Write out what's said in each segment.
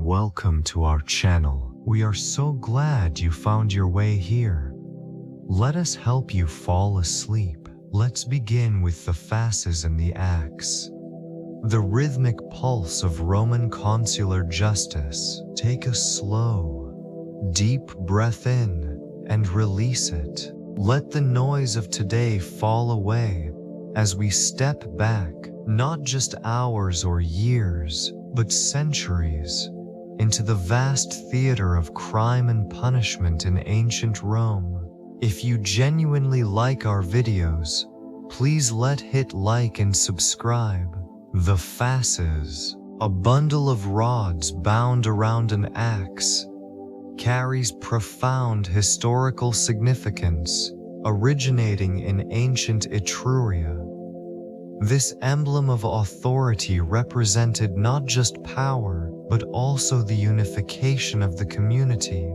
and welcome to our channel. We are so glad you found your way here. Let us help you fall asleep. Let's begin with the Fasces and the axe. The rhythmic pulse of Roman consular justice. Take a slow, deep breath in and release it. Let the noise of today fall away as we step back, not just hours or years, but centuries, into the vast theater of crime and punishment in ancient Rome. If you genuinely like our videos, please hit like and subscribe. The Fasces, a bundle of rods bound around an axe, carries profound historical significance, originating in ancient Etruria. This emblem of authority represented not just power, but also the unification of the community,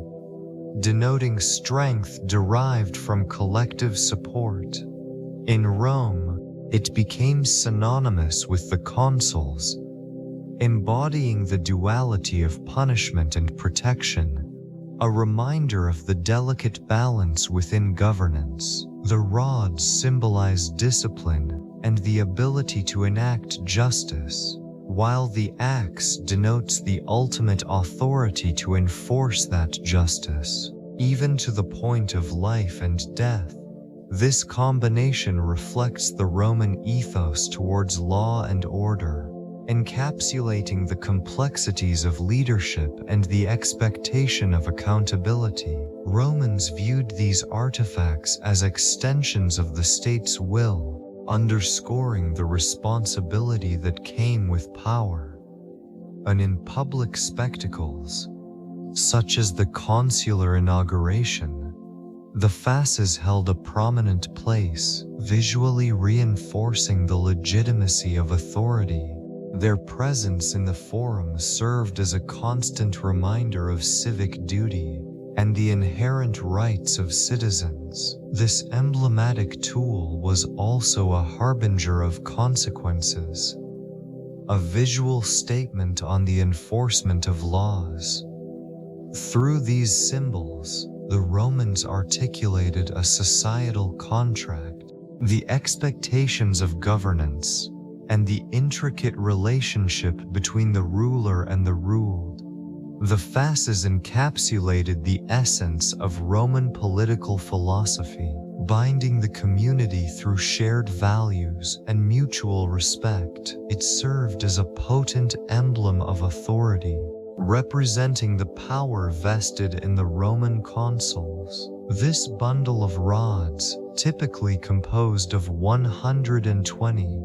denoting strength derived from collective support. In Rome, it became synonymous with the consuls, embodying the duality of punishment and protection, a reminder of the delicate balance within governance. The rods symbolize discipline and the ability to enact justice, while the axe denotes the ultimate authority to enforce that justice, even to the point of life and death. This combination reflects the Roman ethos towards law and order, encapsulating the complexities of leadership and the expectation of accountability. Romans viewed these artifacts as extensions of the state's will, underscoring the responsibility that came with power. And in public spectacles, such as the consular inauguration, the Fasces held a prominent place, visually reinforcing the legitimacy of authority. Their presence in the forum served as a constant reminder of civic duty and the inherent rights of citizens. This emblematic tool was also a harbinger of consequences, a visual statement on the enforcement of laws. Through these symbols, the Romans articulated a societal contract, the expectations of governance, and the intricate relationship between the ruler and the ruled. The Fasces encapsulated the essence of Roman political philosophy, binding the community through shared values and mutual respect. It served as a potent emblem of authority, representing the power vested in the Roman consuls. This bundle of rods, typically composed of 120,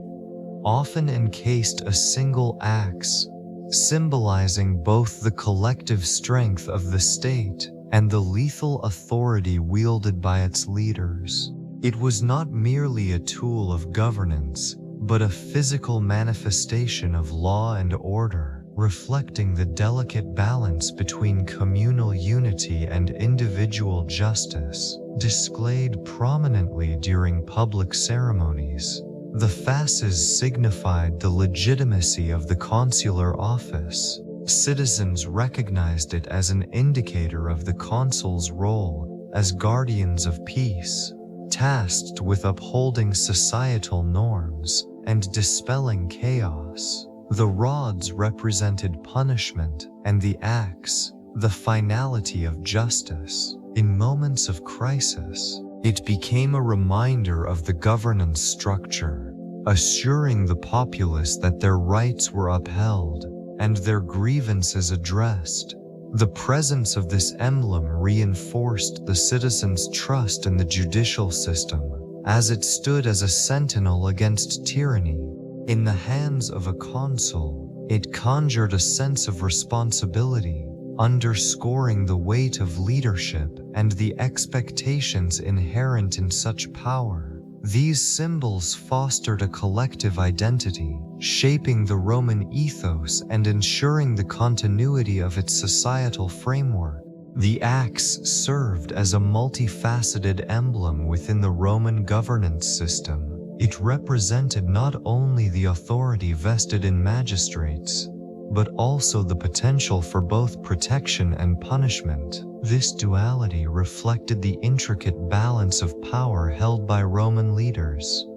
often encased a single axe, symbolizing both the collective strength of the state and the lethal authority wielded by its leaders. It was not merely a tool of governance, but a physical manifestation of law and order, reflecting the delicate balance between communal unity and individual justice. Displayed prominently during public ceremonies, the Fasces signified the legitimacy of the consular office. Citizens recognized it as an indicator of the consul's role as guardians of peace, tasked with upholding societal norms and dispelling chaos. The rods represented punishment, and the axe, the finality of justice. In moments of crisis, it became a reminder of the governance structure, assuring the populace that their rights were upheld and their grievances addressed. The presence of this emblem reinforced the citizens' trust in the judicial system, as it stood as a sentinel against tyranny. In the hands of a consul, it conjured a sense of responsibility, underscoring the weight of leadership and the expectations inherent in such power. These symbols fostered a collective identity, shaping the Roman ethos and ensuring the continuity of its societal framework. The axe served as a multifaceted emblem within the Roman governance system. It represented not only the authority vested in magistrates, but also the potential for both protection and punishment. This duality reflected the intricate balance of power held by Roman leaders.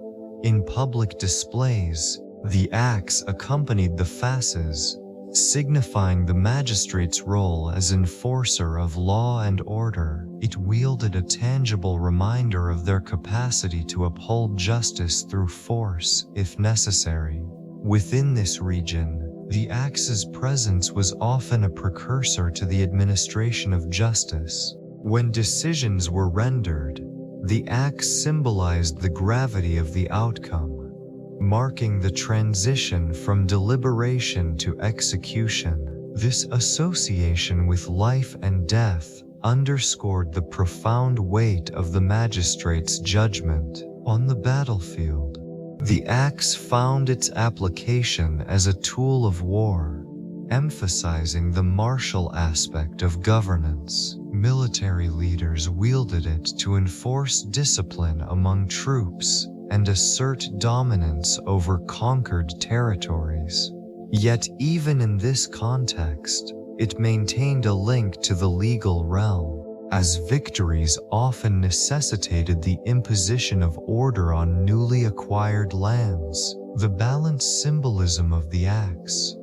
In public displays, the axe accompanied the fasces, signifying the magistrate's role as enforcer of law and order. It wielded a tangible reminder of their capacity to uphold justice through force, if necessary. Within this region, the axe's presence was often a precursor to the administration of justice. When decisions were rendered, the axe symbolized the gravity of the outcome, marking the transition from deliberation to execution. This association with life and death underscored the profound weight of the magistrate's judgment. On the battlefield, the axe found its application as a tool of war, emphasizing the martial aspect of governance. Military leaders wielded it to enforce discipline among troops and assert dominance over conquered territories. Yet even in this context, it maintained a link to the legal realm, as victories often necessitated the imposition of order on newly acquired lands. The balanced symbolism of the axe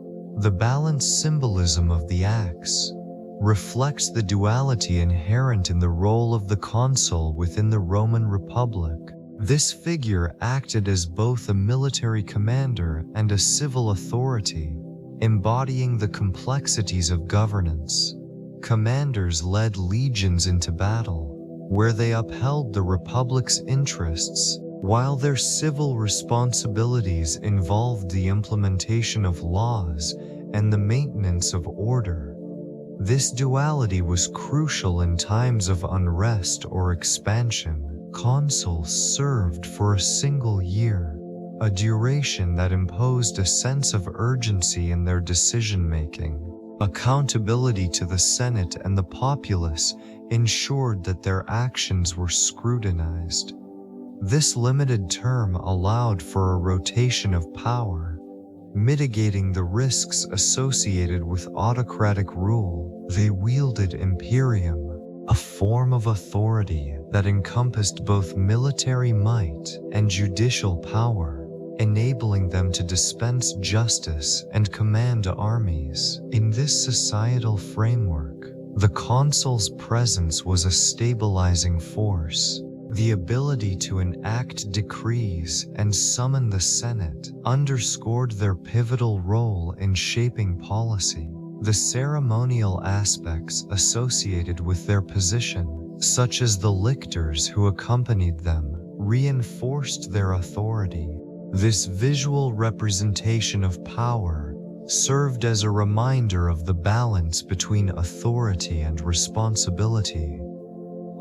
reflects the duality inherent in the role of the consul within the Roman Republic. This figure acted as both a military commander and a civil authority, embodying the complexities of governance. Commanders led legions into battle, where they upheld the Republic's interests, while their civil responsibilities involved the implementation of laws and the maintenance of order. This duality was crucial in times of unrest or expansion. Consuls served for a single year, a duration that imposed a sense of urgency in their decision-making. Accountability to the Senate and the populace ensured that their actions were scrutinized. This limited term allowed for a rotation of power, mitigating the risks associated with autocratic rule. They wielded imperium, a form of authority that encompassed both military might and judicial power, enabling them to dispense justice and command armies. In this societal framework, the consul's presence was a stabilizing force. The ability to enact decrees and summon the Senate underscored their pivotal role in shaping policy. The ceremonial aspects associated with their position, such as the lictors who accompanied them, reinforced their authority. This visual representation of power served as a reminder of the balance between authority and responsibility,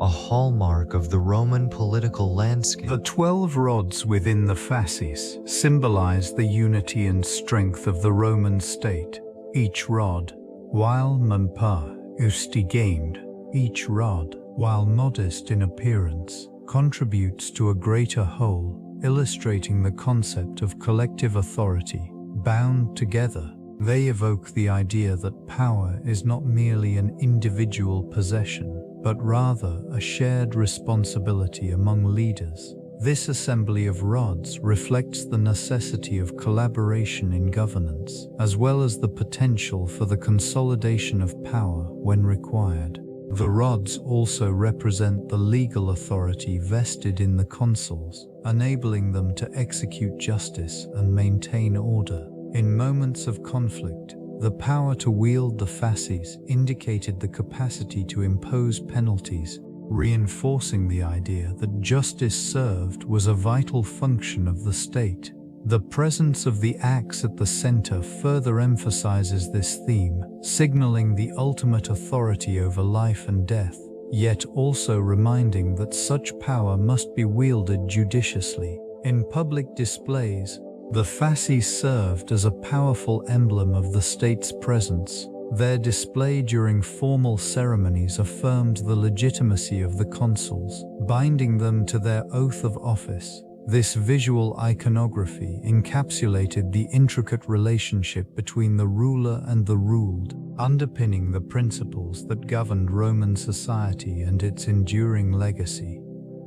a hallmark of the Roman political landscape. The 12 rods within the fasces symbolize the unity and strength of the Roman state. Each rod, while each rod, while modest in appearance, contributes to a greater whole, illustrating the concept of collective authority. Bound together, they evoke the idea that power is not merely an individual possession, but rather a shared responsibility among leaders. This assembly of rods reflects the necessity of collaboration in governance, as well as the potential for the consolidation of power when required. The rods also represent the legal authority vested in the consuls, enabling them to execute justice and maintain order. In moments of conflict, the power to wield the fasces indicated the capacity to impose penalties, reinforcing the idea that justice served was a vital function of the state. The presence of the axe at the center further emphasizes this theme, signaling the ultimate authority over life and death, yet also reminding that such power must be wielded judiciously. In public displays, the fasces served as a powerful emblem of the state's presence. Their display during formal ceremonies affirmed the legitimacy of the consuls, binding them to their oath of office. This visual iconography encapsulated the intricate relationship between the ruler and the ruled, underpinning the principles that governed Roman society and its enduring legacy.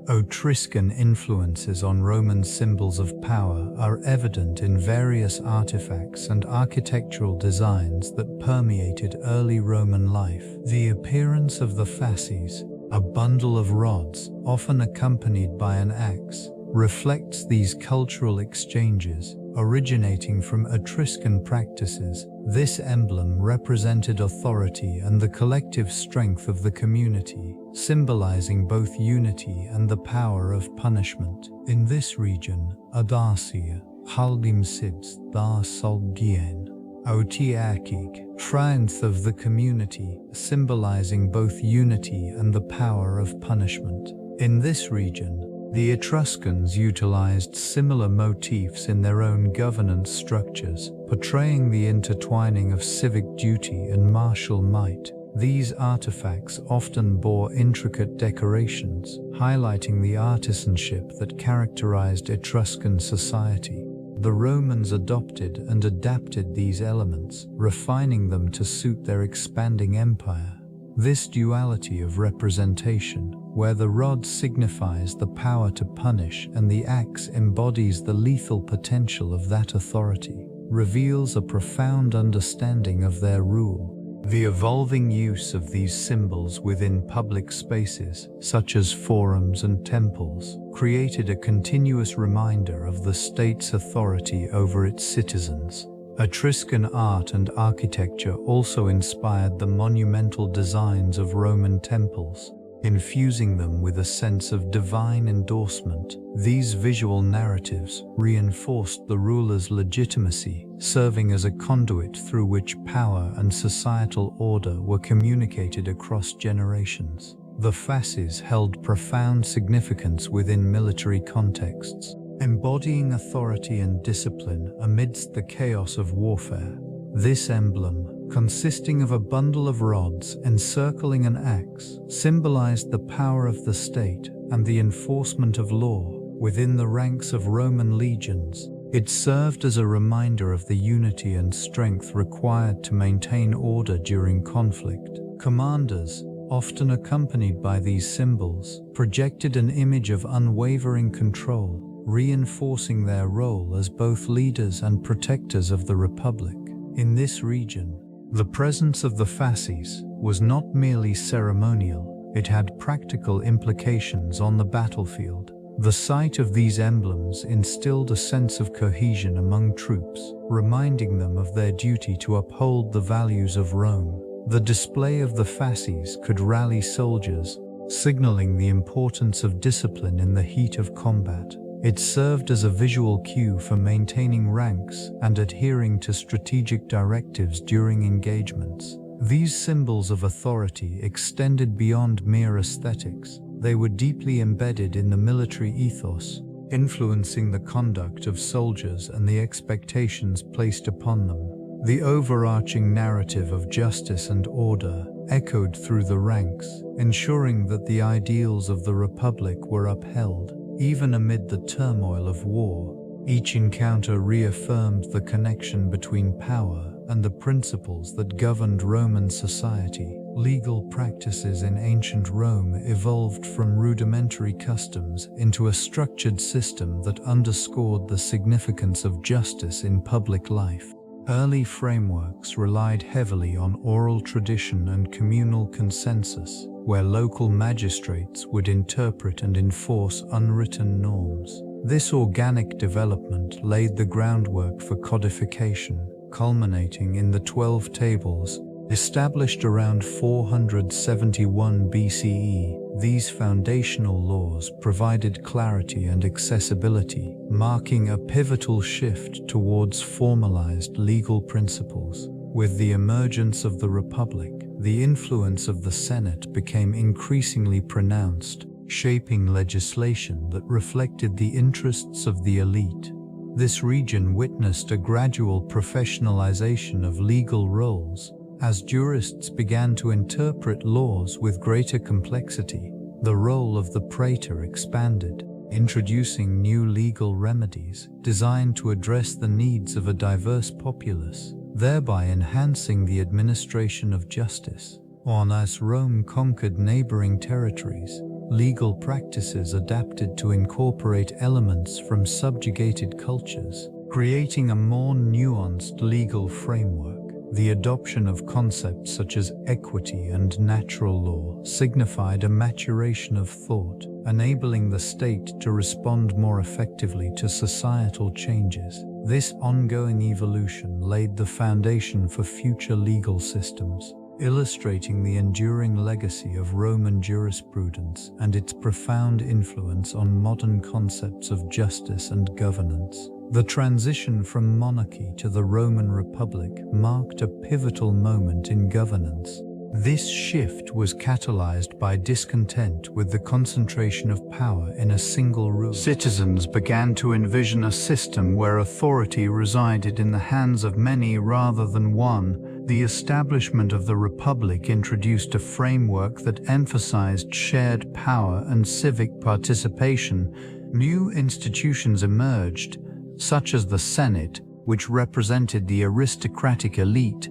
Etruscan influences on Roman symbols of power are evident in various artifacts and architectural designs that permeated early Roman life. The appearance of the fasces, a bundle of rods, often accompanied by an axe, reflects these cultural exchanges, originating from Etruscan practices. This emblem represented authority and the collective strength of the community, symbolizing both unity and the power of punishment. In this region, Adasia, Haldim Sids, Dar Solgien, Otiakik, triumph of the community, symbolizing both unity and the power of punishment. In this region, the Etruscans utilized similar motifs in their own governance structures, portraying the intertwining of civic duty and martial might. These artifacts often bore intricate decorations, highlighting the artisanship that characterized Etruscan society. The Romans adopted and adapted these elements, refining them to suit their expanding empire. This duality of representation, where the rod signifies the power to punish and the axe embodies the lethal potential of that authority, reveals a profound understanding of their rule. The evolving use of these symbols within public spaces, such as forums and temples, created a continuous reminder of the state's authority over its citizens. Etruscan art and architecture also inspired the monumental designs of Roman temples, infusing them with a sense of divine endorsement. These visual narratives reinforced the ruler's legitimacy, serving as a conduit through which power and societal order were communicated across generations. The fasces held profound significance within military contexts, embodying authority and discipline amidst the chaos of warfare. This emblem, consisting of a bundle of rods encircling an axe, symbolized the power of the state and the enforcement of law within the ranks of Roman legions. It served as a reminder of the unity and strength required to maintain order during conflict. Commanders, often accompanied by these symbols, projected an image of unwavering control, reinforcing their role as both leaders and protectors of the Republic. In this region, the presence of the fasces was not merely ceremonial, it had practical implications on the battlefield. The sight of these emblems instilled a sense of cohesion among troops, reminding them of their duty to uphold the values of Rome. The display of the fasces could rally soldiers, signaling the importance of discipline in the heat of combat. It served as a visual cue for maintaining ranks and adhering to strategic directives during engagements. These symbols of authority extended beyond mere aesthetics. They were deeply embedded in the military ethos, influencing the conduct of soldiers and the expectations placed upon them. The overarching narrative of justice and order echoed through the ranks, ensuring that the ideals of the Republic were upheld. Even amid the turmoil of war, each encounter reaffirmed the connection between power and the principles that governed Roman society. Legal practices in ancient Rome evolved from rudimentary customs into a structured system that underscored the significance of justice in public life. Early frameworks relied heavily on oral tradition and communal consensus, where local magistrates would interpret and enforce unwritten norms. This organic development laid the groundwork for codification, culminating in the 12 Tables, established around 471 BCE. These foundational laws provided clarity and accessibility, marking a pivotal shift towards formalized legal principles. With the emergence of the Republic, the influence of the Senate became increasingly pronounced, shaping legislation that reflected the interests of the elite. This region witnessed a gradual professionalization of legal roles. As jurists began to interpret laws with greater complexity, the role of the praetor expanded. introducing new legal remedies designed to address the needs of a diverse populace, thereby enhancing the administration of justice. As Rome conquered neighboring territories, legal practices adapted to incorporate elements from subjugated cultures, creating a more nuanced legal framework. The adoption of concepts such as equity and natural law signified a maturation of thought, enabling the state to respond more effectively to societal changes. This ongoing evolution laid the foundation for future legal systems, illustrating the enduring legacy of Roman jurisprudence and its profound influence on modern concepts of justice and governance. The transition from monarchy to the Roman Republic marked a pivotal moment in governance. This shift was catalyzed by discontent with the concentration of power in a single ruler. Citizens began to envision a system where authority resided in the hands of many rather than one. The establishment of the Republic introduced a framework that emphasized shared power and civic participation. New institutions emerged, such as the Senate, which represented the aristocratic elite,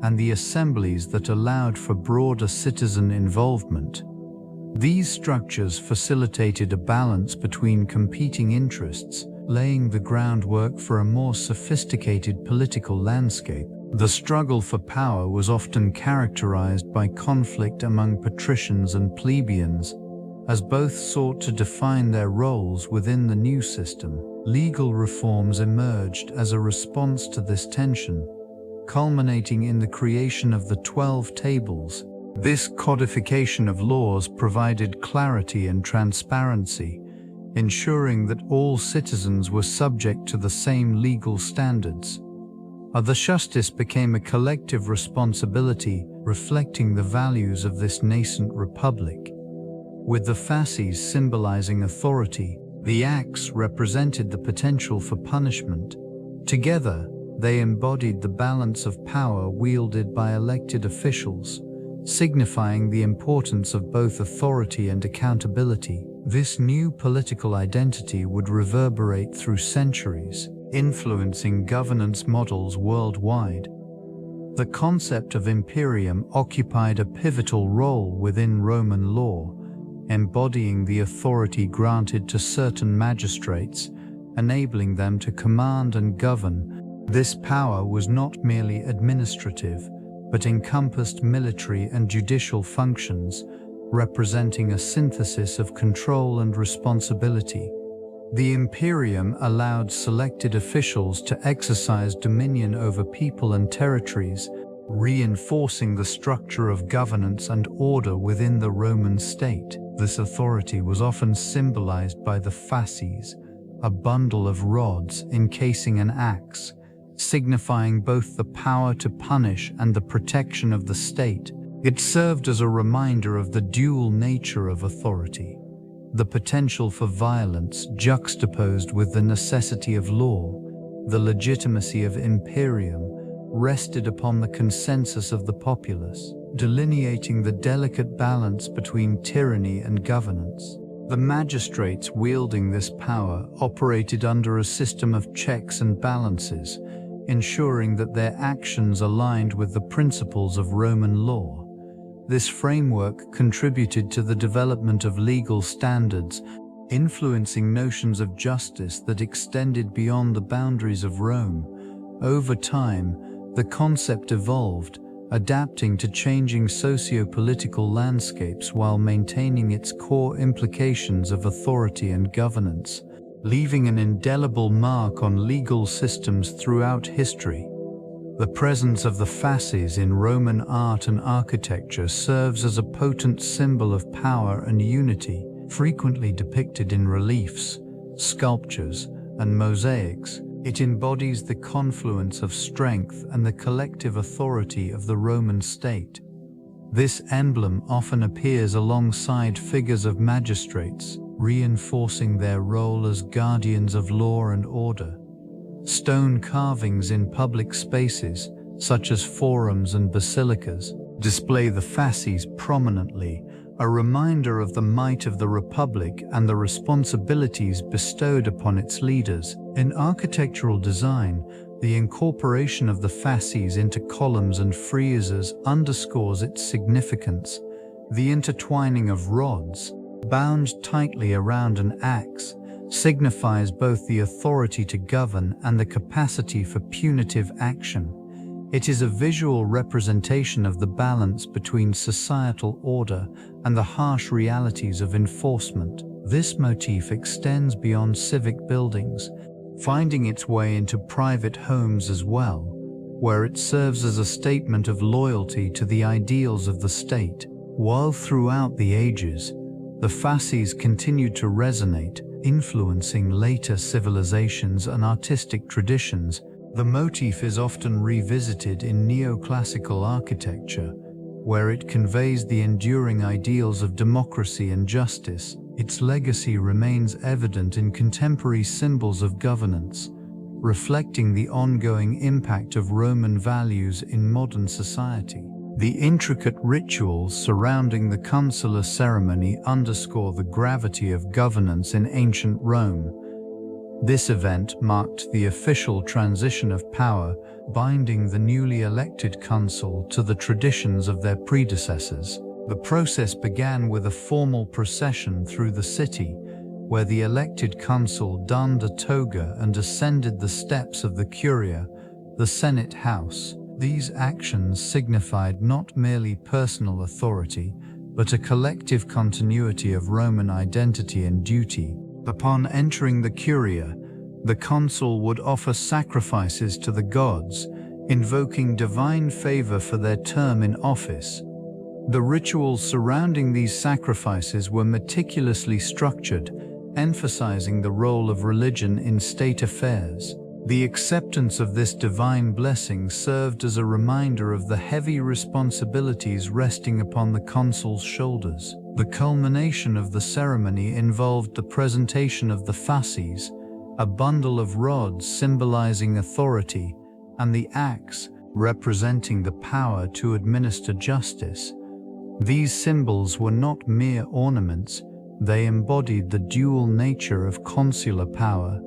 and the assemblies that allowed for broader citizen involvement. These structures facilitated a balance between competing interests, laying the groundwork for a more sophisticated political landscape. The struggle for power was often characterized by conflict among patricians and plebeians, as both sought to define their roles within the new system. Legal reforms emerged as a response to this tension, culminating in the creation of the 12 Tables. This codification of laws provided clarity and transparency, ensuring that all citizens were subject to the same legal standards. The justice became a collective responsibility, reflecting the values of this nascent republic. With the fasces symbolizing authority, the axe represented the potential for punishment. Together, they embodied the balance of power wielded by elected officials, signifying the importance of both authority and accountability. This new political identity would reverberate through centuries, influencing governance models worldwide. The concept of imperium occupied a pivotal role within Roman law, embodying the authority granted to certain magistrates, enabling them to command and govern. This power was not merely administrative, but encompassed military and judicial functions, representing a synthesis of control and responsibility. The imperium allowed selected officials to exercise dominion over people and territories, reinforcing the structure of governance and order within the Roman state. This authority was often symbolized by the fasces, a bundle of rods encasing an axe, signifying both the power to punish and the protection of the state. It served as a reminder of the dual nature of authority, the potential for violence juxtaposed with the necessity of law. The legitimacy of imperium rested upon the consensus of the populace, delineating the delicate balance between tyranny and governance. The magistrates wielding this power operated under a system of checks and balances, ensuring that their actions aligned with the principles of Roman law. This framework contributed to the development of legal standards, influencing notions of justice that extended beyond the boundaries of Rome. Over time, the concept evolved, adapting to changing socio-political landscapes while maintaining its core implications of authority and governance, leaving an indelible mark on legal systems throughout history. The presence of the fasces in Roman art and architecture serves as a potent symbol of power and unity, frequently depicted in reliefs, sculptures, and mosaics. It embodies the confluence of strength and the collective authority of the Roman state. This emblem often appears alongside figures of magistrates, reinforcing their role as guardians of law and order. Stone carvings in public spaces, such as forums and basilicas, display the fasces prominently, a reminder of the might of the Republic and the responsibilities bestowed upon its leaders. In architectural design, the incorporation of the fasces into columns and friezes underscores its significance. The intertwining of rods, bound tightly around an axe, signifies both the authority to govern and the capacity for punitive action. It is a visual representation of the balance between societal order and the harsh realities of enforcement. This motif extends beyond civic buildings, finding its way into private homes as well, where it serves as a statement of loyalty to the ideals of the state. While throughout the ages, the fasces continued to resonate, influencing later civilizations and artistic traditions. The motif is often revisited in neoclassical architecture, where it conveys the enduring ideals of democracy and justice. Its legacy remains evident in contemporary symbols of governance, reflecting the ongoing impact of Roman values in modern society. The intricate rituals surrounding the consular ceremony underscore the gravity of governance in ancient Rome. This event marked the official transition of power, binding the newly elected consul to the traditions of their predecessors. The process began with a formal procession through the city, where the elected consul donned a toga and ascended the steps of the Curia, the Senate House. These actions signified not merely personal authority, but a collective continuity of Roman identity and duty. Upon entering the Curia, the consul would offer sacrifices to the gods, invoking divine favor for their term in office. The rituals surrounding these sacrifices were meticulously structured, emphasizing the role of religion in state affairs. The acceptance of this divine blessing served as a reminder of the heavy responsibilities resting upon the consul's shoulders. The culmination of the ceremony involved the presentation of the fasces, a bundle of rods symbolizing authority, and the axe, representing the power to administer justice. These symbols were not mere ornaments, they embodied the dual nature of consular power,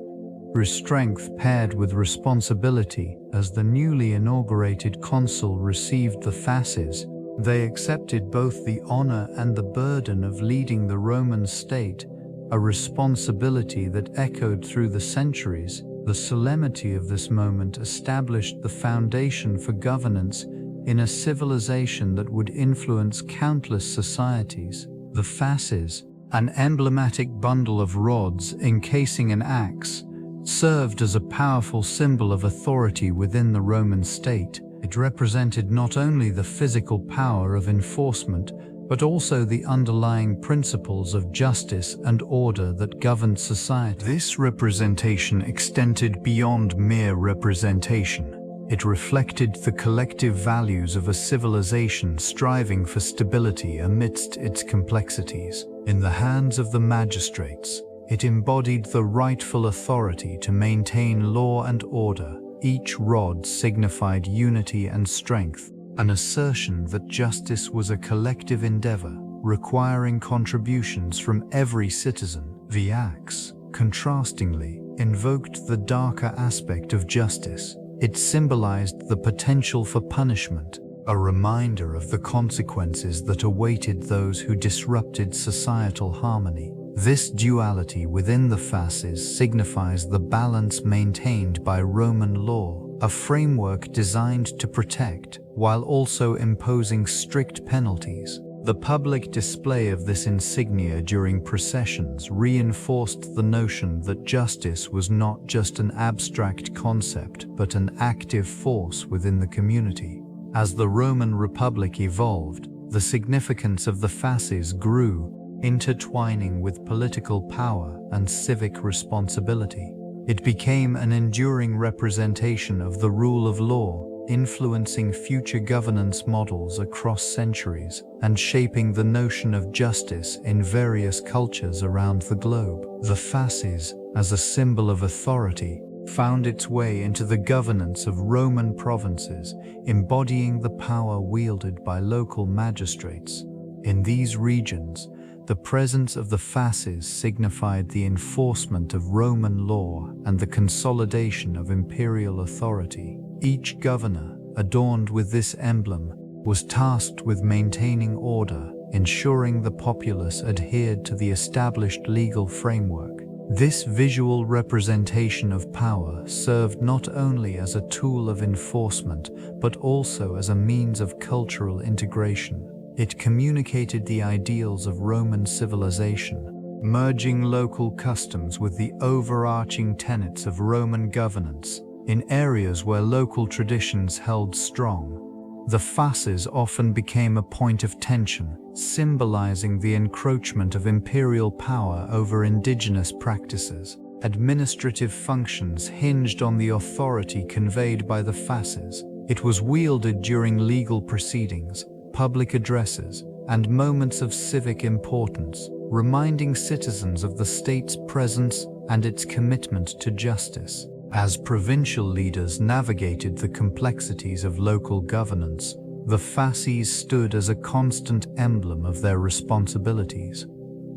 strength paired with responsibility. As the newly inaugurated consul received the fasces, they accepted both the honor and the burden of leading the Roman state, a responsibility that echoed through the centuries. The solemnity of this moment established the foundation for governance in a civilization that would influence countless societies. The fasces, an emblematic bundle of rods encasing an axe, served as a powerful symbol of authority within the Roman state. It represented not only the physical power of enforcement, but also the underlying principles of justice and order that governed society. This representation extended beyond mere representation. It reflected the collective values of a civilization striving for stability amidst its complexities. In the hands of the magistrates, it embodied the rightful authority to maintain law and order. Each rod signified unity and strength, an assertion that justice was a collective endeavor, requiring contributions from every citizen. The axe, contrastingly, invoked the darker aspect of justice. It symbolized the potential for punishment, a reminder of the consequences that awaited those who disrupted societal harmony. This duality within the fasces signifies the balance maintained by Roman law, a framework designed to protect while also imposing strict penalties. The public display of this insignia during processions reinforced the notion that justice was not just an abstract concept but an active force within the community. As the Roman Republic evolved, the significance of the fasces grew, intertwining with political power and civic responsibility. It became an enduring representation of the rule of law, influencing future governance models across centuries and shaping the notion of justice in various cultures around the globe. The fasces, as a symbol of authority, found its way into the governance of Roman provinces, embodying the power wielded by local magistrates. In these regions, the presence of the fasces signified the enforcement of Roman law and the consolidation of imperial authority. Each governor, adorned with this emblem, was tasked with maintaining order, ensuring the populace adhered to the established legal framework. This visual representation of power served not only as a tool of enforcement, but also as a means of cultural integration. It communicated the ideals of Roman civilization, merging local customs with the overarching tenets of Roman governance. In areas where local traditions held strong, the fasces often became a point of tension, symbolizing the encroachment of imperial power over indigenous practices. Administrative functions hinged on the authority conveyed by the fasces. It was wielded during legal proceedings, public addresses, and moments of civic importance, reminding citizens of the state's presence and its commitment to justice. As provincial leaders navigated the complexities of local governance, the fasces stood as a constant emblem of their responsibilities.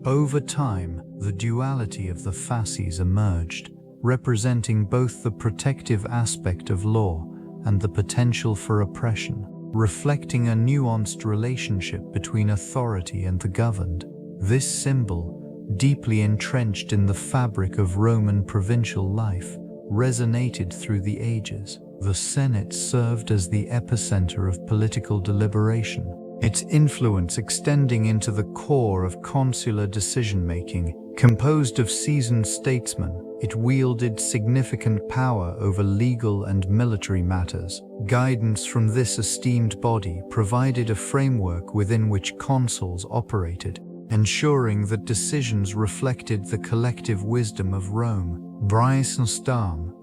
Over time, the duality of the fasces emerged, representing both the protective aspect of law and the potential for oppression, reflecting a nuanced relationship between authority and the governed. This symbol, deeply entrenched in the fabric of Roman provincial life, resonated through the ages. The Senate served as the epicenter of political deliberation, its influence extending into the core of consular decision-making. Composed of seasoned statesmen, it wielded significant power over legal and military matters. Guidance from this esteemed body provided a framework within which consuls operated, ensuring that decisions reflected the collective wisdom of Rome.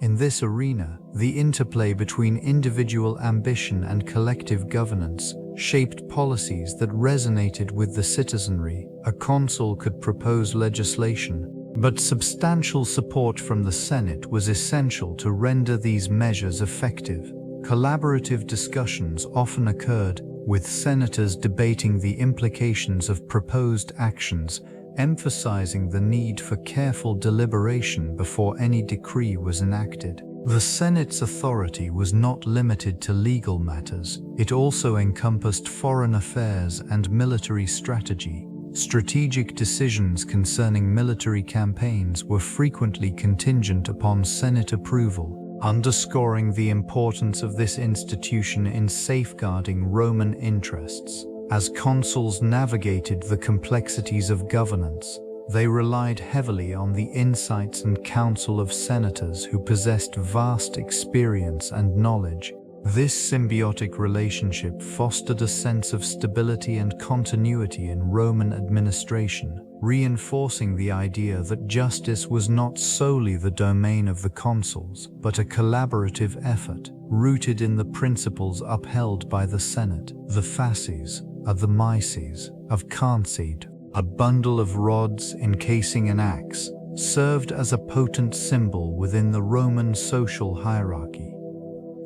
In this arena, the interplay between individual ambition and collective governance shaped policies that resonated with the citizenry. A consul could propose legislation, but substantial support from the Senate was essential to render these measures effective. Collaborative discussions often occurred, with senators debating the implications of proposed actions, emphasizing the need for careful deliberation before any decree was enacted. The Senate's authority was not limited to legal matters. It also encompassed foreign affairs and military strategy. Strategic decisions concerning military campaigns were frequently contingent upon Senate approval, underscoring the importance of this institution in safeguarding Roman interests. As consuls navigated the complexities of governance, they relied heavily on the insights and counsel of senators who possessed vast experience and knowledge. This symbiotic relationship fostered a sense of stability and continuity in Roman administration, reinforcing the idea that justice was not solely the domain of the consuls, but a collaborative effort, rooted in the principles upheld by the Senate. The fasces are the maces of Consular, a bundle of rods encasing an axe, served as a potent symbol within the Roman social hierarchy.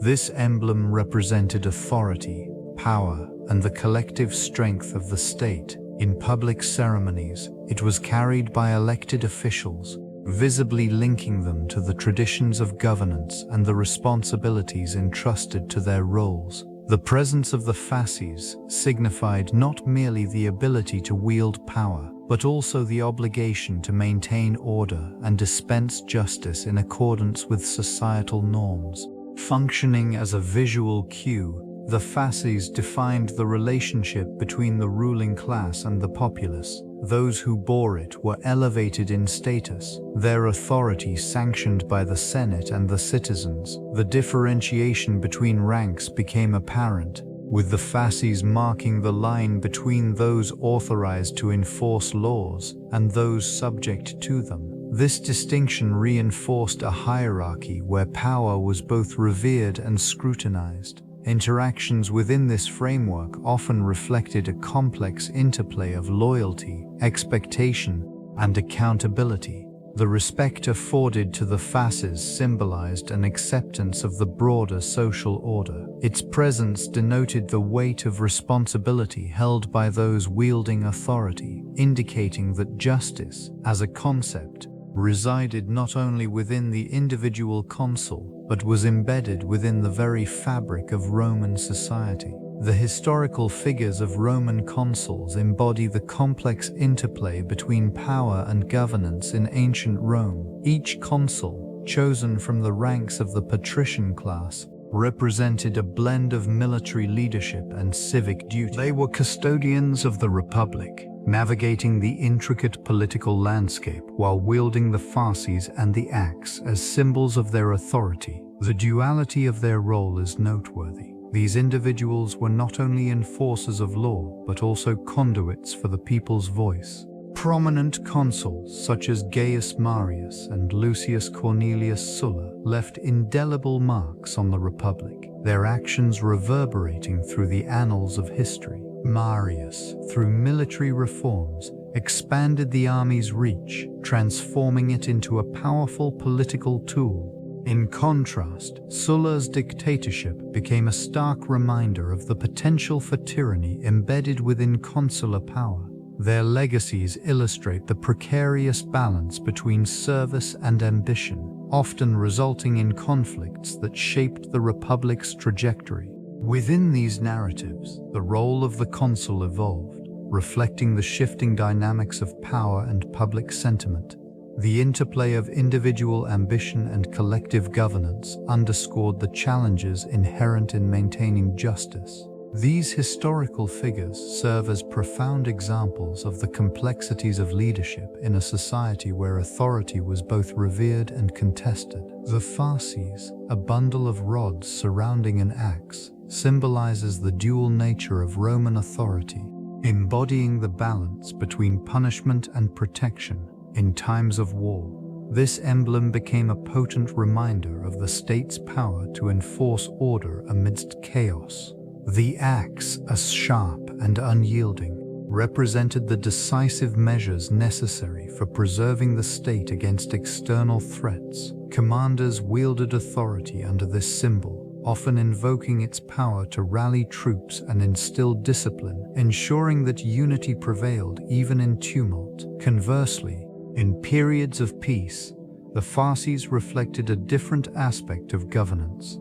This emblem represented authority, power, and the collective strength of the state. In public ceremonies, it was carried by elected officials, visibly linking them to the traditions of governance and the responsibilities entrusted to their roles. The presence of the fasces signified not merely the ability to wield power, but also the obligation to maintain order and dispense justice in accordance with societal norms. Functioning as a visual cue, the fasces defined the relationship between the ruling class and the populace. Those who bore it were elevated in status, their authority sanctioned by the Senate and the citizens. The differentiation between ranks became apparent, with the fasces marking the line between those authorized to enforce laws and those subject to them. This distinction reinforced a hierarchy where power was both revered and scrutinized. Interactions within this framework often reflected a complex interplay of loyalty, expectation, and accountability. The respect afforded to the Fasces symbolized an acceptance of the broader social order. Its presence denoted the weight of responsibility held by those wielding authority, indicating that justice, as a concept, resided not only within the individual consul, but was embedded within the very fabric of Roman society. The historical figures of Roman consuls embody the complex interplay between power and governance in ancient Rome. Each consul, chosen from the ranks of the patrician class, represented a blend of military leadership and civic duty. They were custodians of the Republic, navigating the intricate political landscape while wielding the fasces and the axe as symbols of their authority. The duality of their role is noteworthy. These individuals were not only enforcers of law, but also conduits for the people's voice. Prominent consuls such as Gaius Marius and Lucius Cornelius Sulla left indelible marks on the Republic, their actions reverberating through the annals of history. Marius, through military reforms, expanded the army's reach, transforming it into a powerful political tool. In contrast, Sulla's dictatorship became a stark reminder of the potential for tyranny embedded within consular power. Their legacies illustrate the precarious balance between service and ambition, often resulting in conflicts that shaped the Republic's trajectory. Within these narratives, the role of the consul evolved, reflecting the shifting dynamics of power and public sentiment. The interplay of individual ambition and collective governance underscored the challenges inherent in maintaining justice. These historical figures serve as profound examples of the complexities of leadership in a society where authority was both revered and contested. The fasces, a bundle of rods surrounding an axe, symbolizes the dual nature of Roman authority, embodying the balance between punishment and protection in times of war. This emblem became a potent reminder of the state's power to enforce order amidst chaos. The axe, as sharp and unyielding, represented the decisive measures necessary for preserving the state against external threats. Commanders wielded authority under this symbol, often invoking its power to rally troops and instill discipline, ensuring that unity prevailed even in tumult. Conversely, in periods of peace, the fasces reflected a different aspect of governance.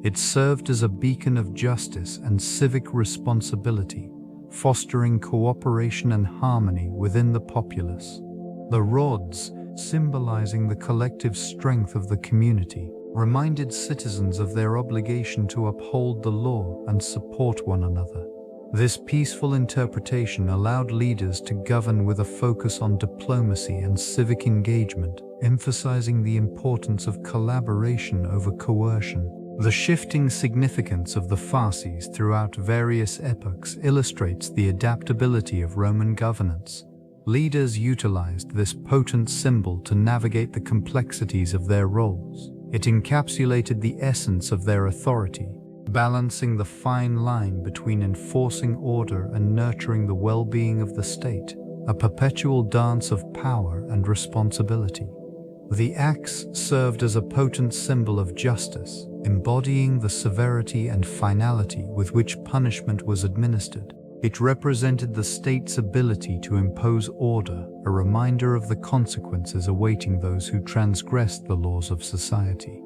It served as a beacon of justice and civic responsibility, fostering cooperation and harmony within the populace. The rods, symbolizing the collective strength of the community, reminded citizens of their obligation to uphold the law and support one another. This peaceful interpretation allowed leaders to govern with a focus on diplomacy and civic engagement, emphasizing the importance of collaboration over coercion. The shifting significance of the fasces throughout various epochs illustrates the adaptability of Roman governance. Leaders utilized this potent symbol to navigate the complexities of their roles. It encapsulated the essence of their authority, balancing the fine line between enforcing order and nurturing the well-being of the state, a perpetual dance of power and responsibility. The axe served as a potent symbol of justice, embodying the severity and finality with which punishment was administered. It represented the state's ability to impose order, a reminder of the consequences awaiting those who transgressed the laws of society.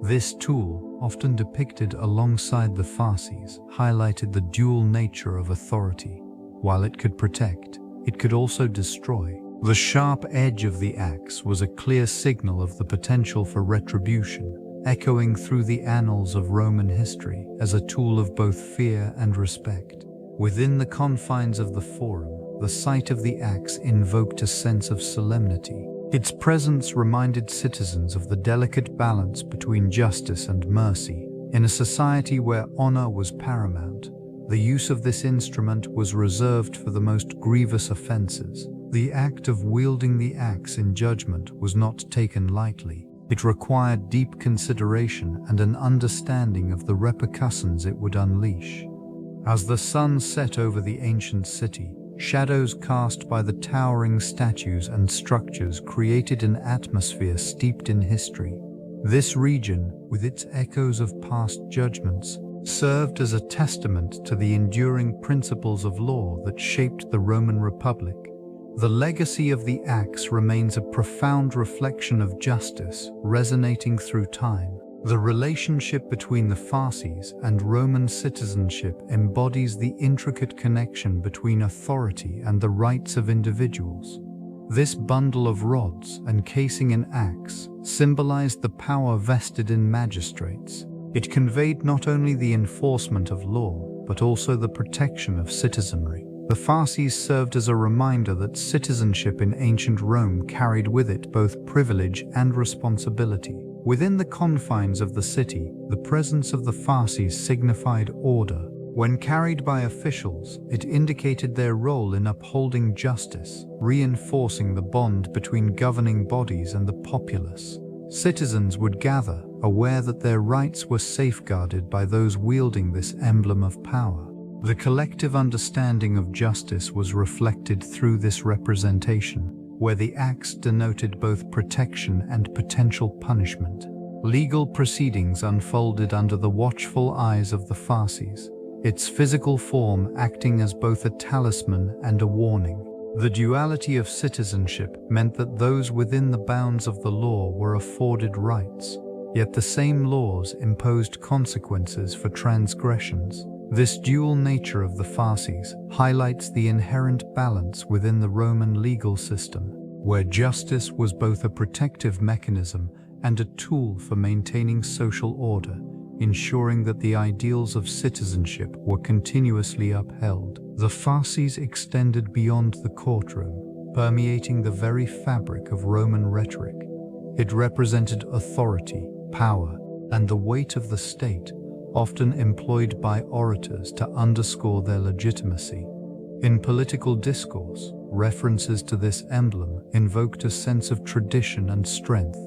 This tool, often depicted alongside the fasces, highlighted the dual nature of authority. While it could protect, it could also destroy. The sharp edge of the axe was a clear signal of the potential for retribution, echoing through the annals of Roman history as a tool of both fear and respect. Within the confines of the Forum, the sight of the axe invoked a sense of solemnity. Its presence reminded citizens of the delicate balance between justice and mercy. In a society where honor was paramount, the use of this instrument was reserved for the most grievous offenses. The act of wielding the axe in judgment was not taken lightly. It required deep consideration and an understanding of the repercussions it would unleash. As the sun set over the ancient city, Shadows cast by the towering statues and structures created an atmosphere steeped in history. This region, with its echoes of past judgments, served as a testament to the enduring principles of law that shaped the Roman Republic. The legacy of the axe remains a profound reflection of justice, resonating through time. The relationship between the Fasces and Roman citizenship embodies the intricate connection between authority and the rights of individuals. This bundle of rods encasing an axe symbolized the power vested in magistrates. It conveyed not only the enforcement of law, but also the protection of citizenry. The Fasces served as a reminder that citizenship in ancient Rome carried with it both privilege and responsibility. Within the confines of the city, the presence of the Fasces signified order. When carried by officials, it indicated their role in upholding justice, reinforcing the bond between governing bodies and the populace. Citizens would gather, aware that their rights were safeguarded by those wielding this emblem of power. The collective understanding of justice was reflected through this representation, where the axe denoted both protection and potential punishment. Legal proceedings unfolded under the watchful eyes of the Fasces, its physical form acting as both a talisman and a warning. The duality of citizenship meant that those within the bounds of the law were afforded rights, yet the same laws imposed consequences for transgressions. This dual nature of the Fasces highlights the inherent balance within the Roman legal system, where justice was both a protective mechanism and a tool for maintaining social order, ensuring that the ideals of citizenship were continuously upheld. The Fasces extended beyond the courtroom, permeating the very fabric of Roman rhetoric. It represented authority, power, and the weight of the state, often employed by orators to underscore their legitimacy. In political discourse, references to this emblem invoked a sense of tradition and strength,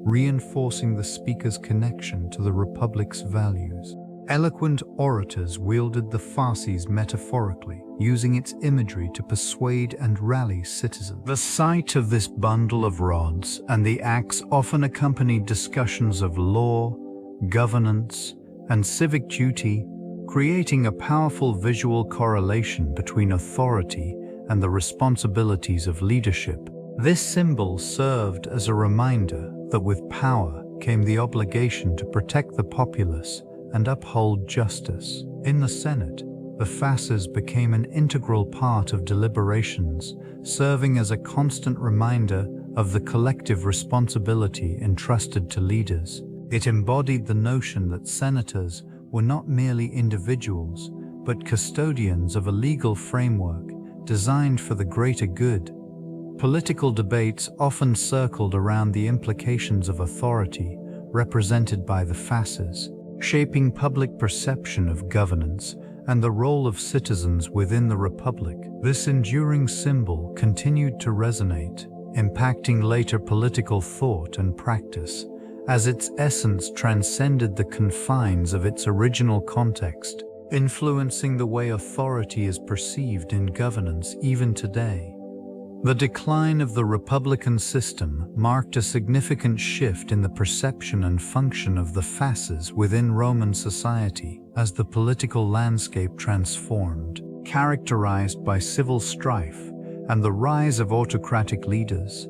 reinforcing the speaker's connection to the Republic's values. Eloquent orators wielded the Fasces metaphorically, using its imagery to persuade and rally citizens. The sight of this bundle of rods and the axe often accompanied discussions of law, governance, and civic duty, creating a powerful visual correlation between authority and the responsibilities of leadership. This symbol served as a reminder that with power came the obligation to protect the populace and uphold justice. In the Senate, the Fasces became an integral part of deliberations, serving as a constant reminder of the collective responsibility entrusted to leaders. It embodied the notion that senators were not merely individuals, but custodians of a legal framework designed for the greater good. Political debates often circled around the implications of authority represented by the Fasces, shaping public perception of governance and the role of citizens within the Republic. This enduring symbol continued to resonate, impacting later political thought and practice, as its essence transcended the confines of its original context, influencing the way authority is perceived in governance even today. The decline of the republican system marked a significant shift in the perception and function of the Fasces within Roman society as the political landscape transformed, characterized by civil strife and the rise of autocratic leaders.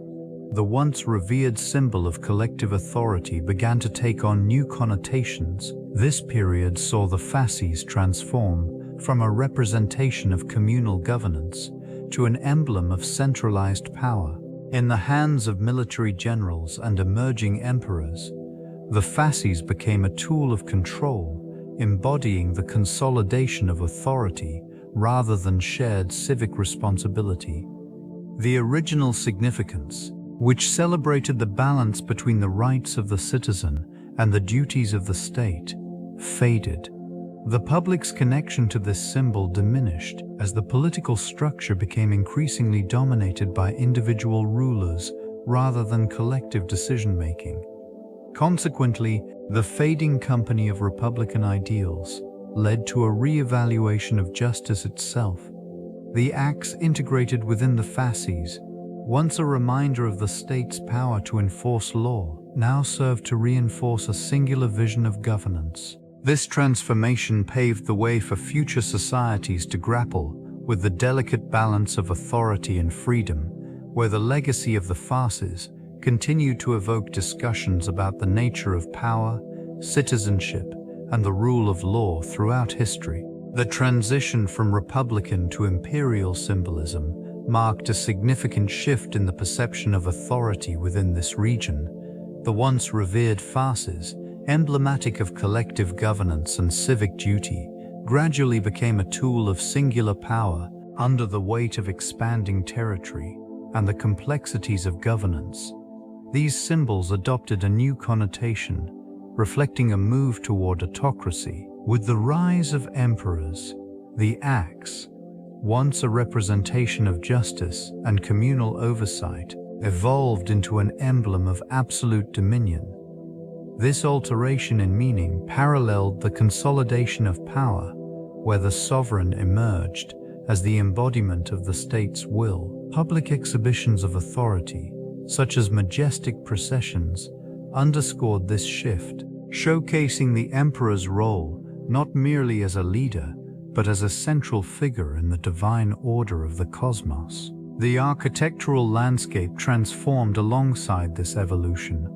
The once revered symbol of collective authority began to take on new connotations. This period saw the Fasces transform from a representation of communal governance to an emblem of centralized power. In the hands of military generals and emerging emperors, the Fasces became a tool of control, embodying the consolidation of authority rather than shared civic responsibility. The original significance, which celebrated the balance between the rights of the citizen and the duties of the state, faded. The public's connection to this symbol diminished as the political structure became increasingly dominated by individual rulers rather than collective decision-making. Consequently, the fading company of republican ideals led to a re-evaluation of justice itself. The axe integrated within the fasces, once a reminder of the state's power to enforce law, now served to reinforce a singular vision of governance. This transformation paved the way for future societies to grapple with the delicate balance of authority and freedom, where the legacy of the Fasces continued to evoke discussions about the nature of power, citizenship, and the rule of law throughout history. The transition from republican to imperial symbolism marked a significant shift in the perception of authority within this region. The once revered Fasces, emblematic of collective governance and civic duty, gradually became a tool of singular power under the weight of expanding territory and the complexities of governance. These symbols adopted a new connotation, reflecting a move toward autocracy. With the rise of emperors, the axe, once a representation of justice and communal oversight, evolved into an emblem of absolute dominion. This alteration in meaning paralleled the consolidation of power, where the sovereign emerged as the embodiment of the state's will. Public exhibitions of authority, such as majestic processions, underscored this shift, showcasing the emperor's role not merely as a leader, but as a central figure in the divine order of the cosmos. The architectural landscape transformed alongside this evolution.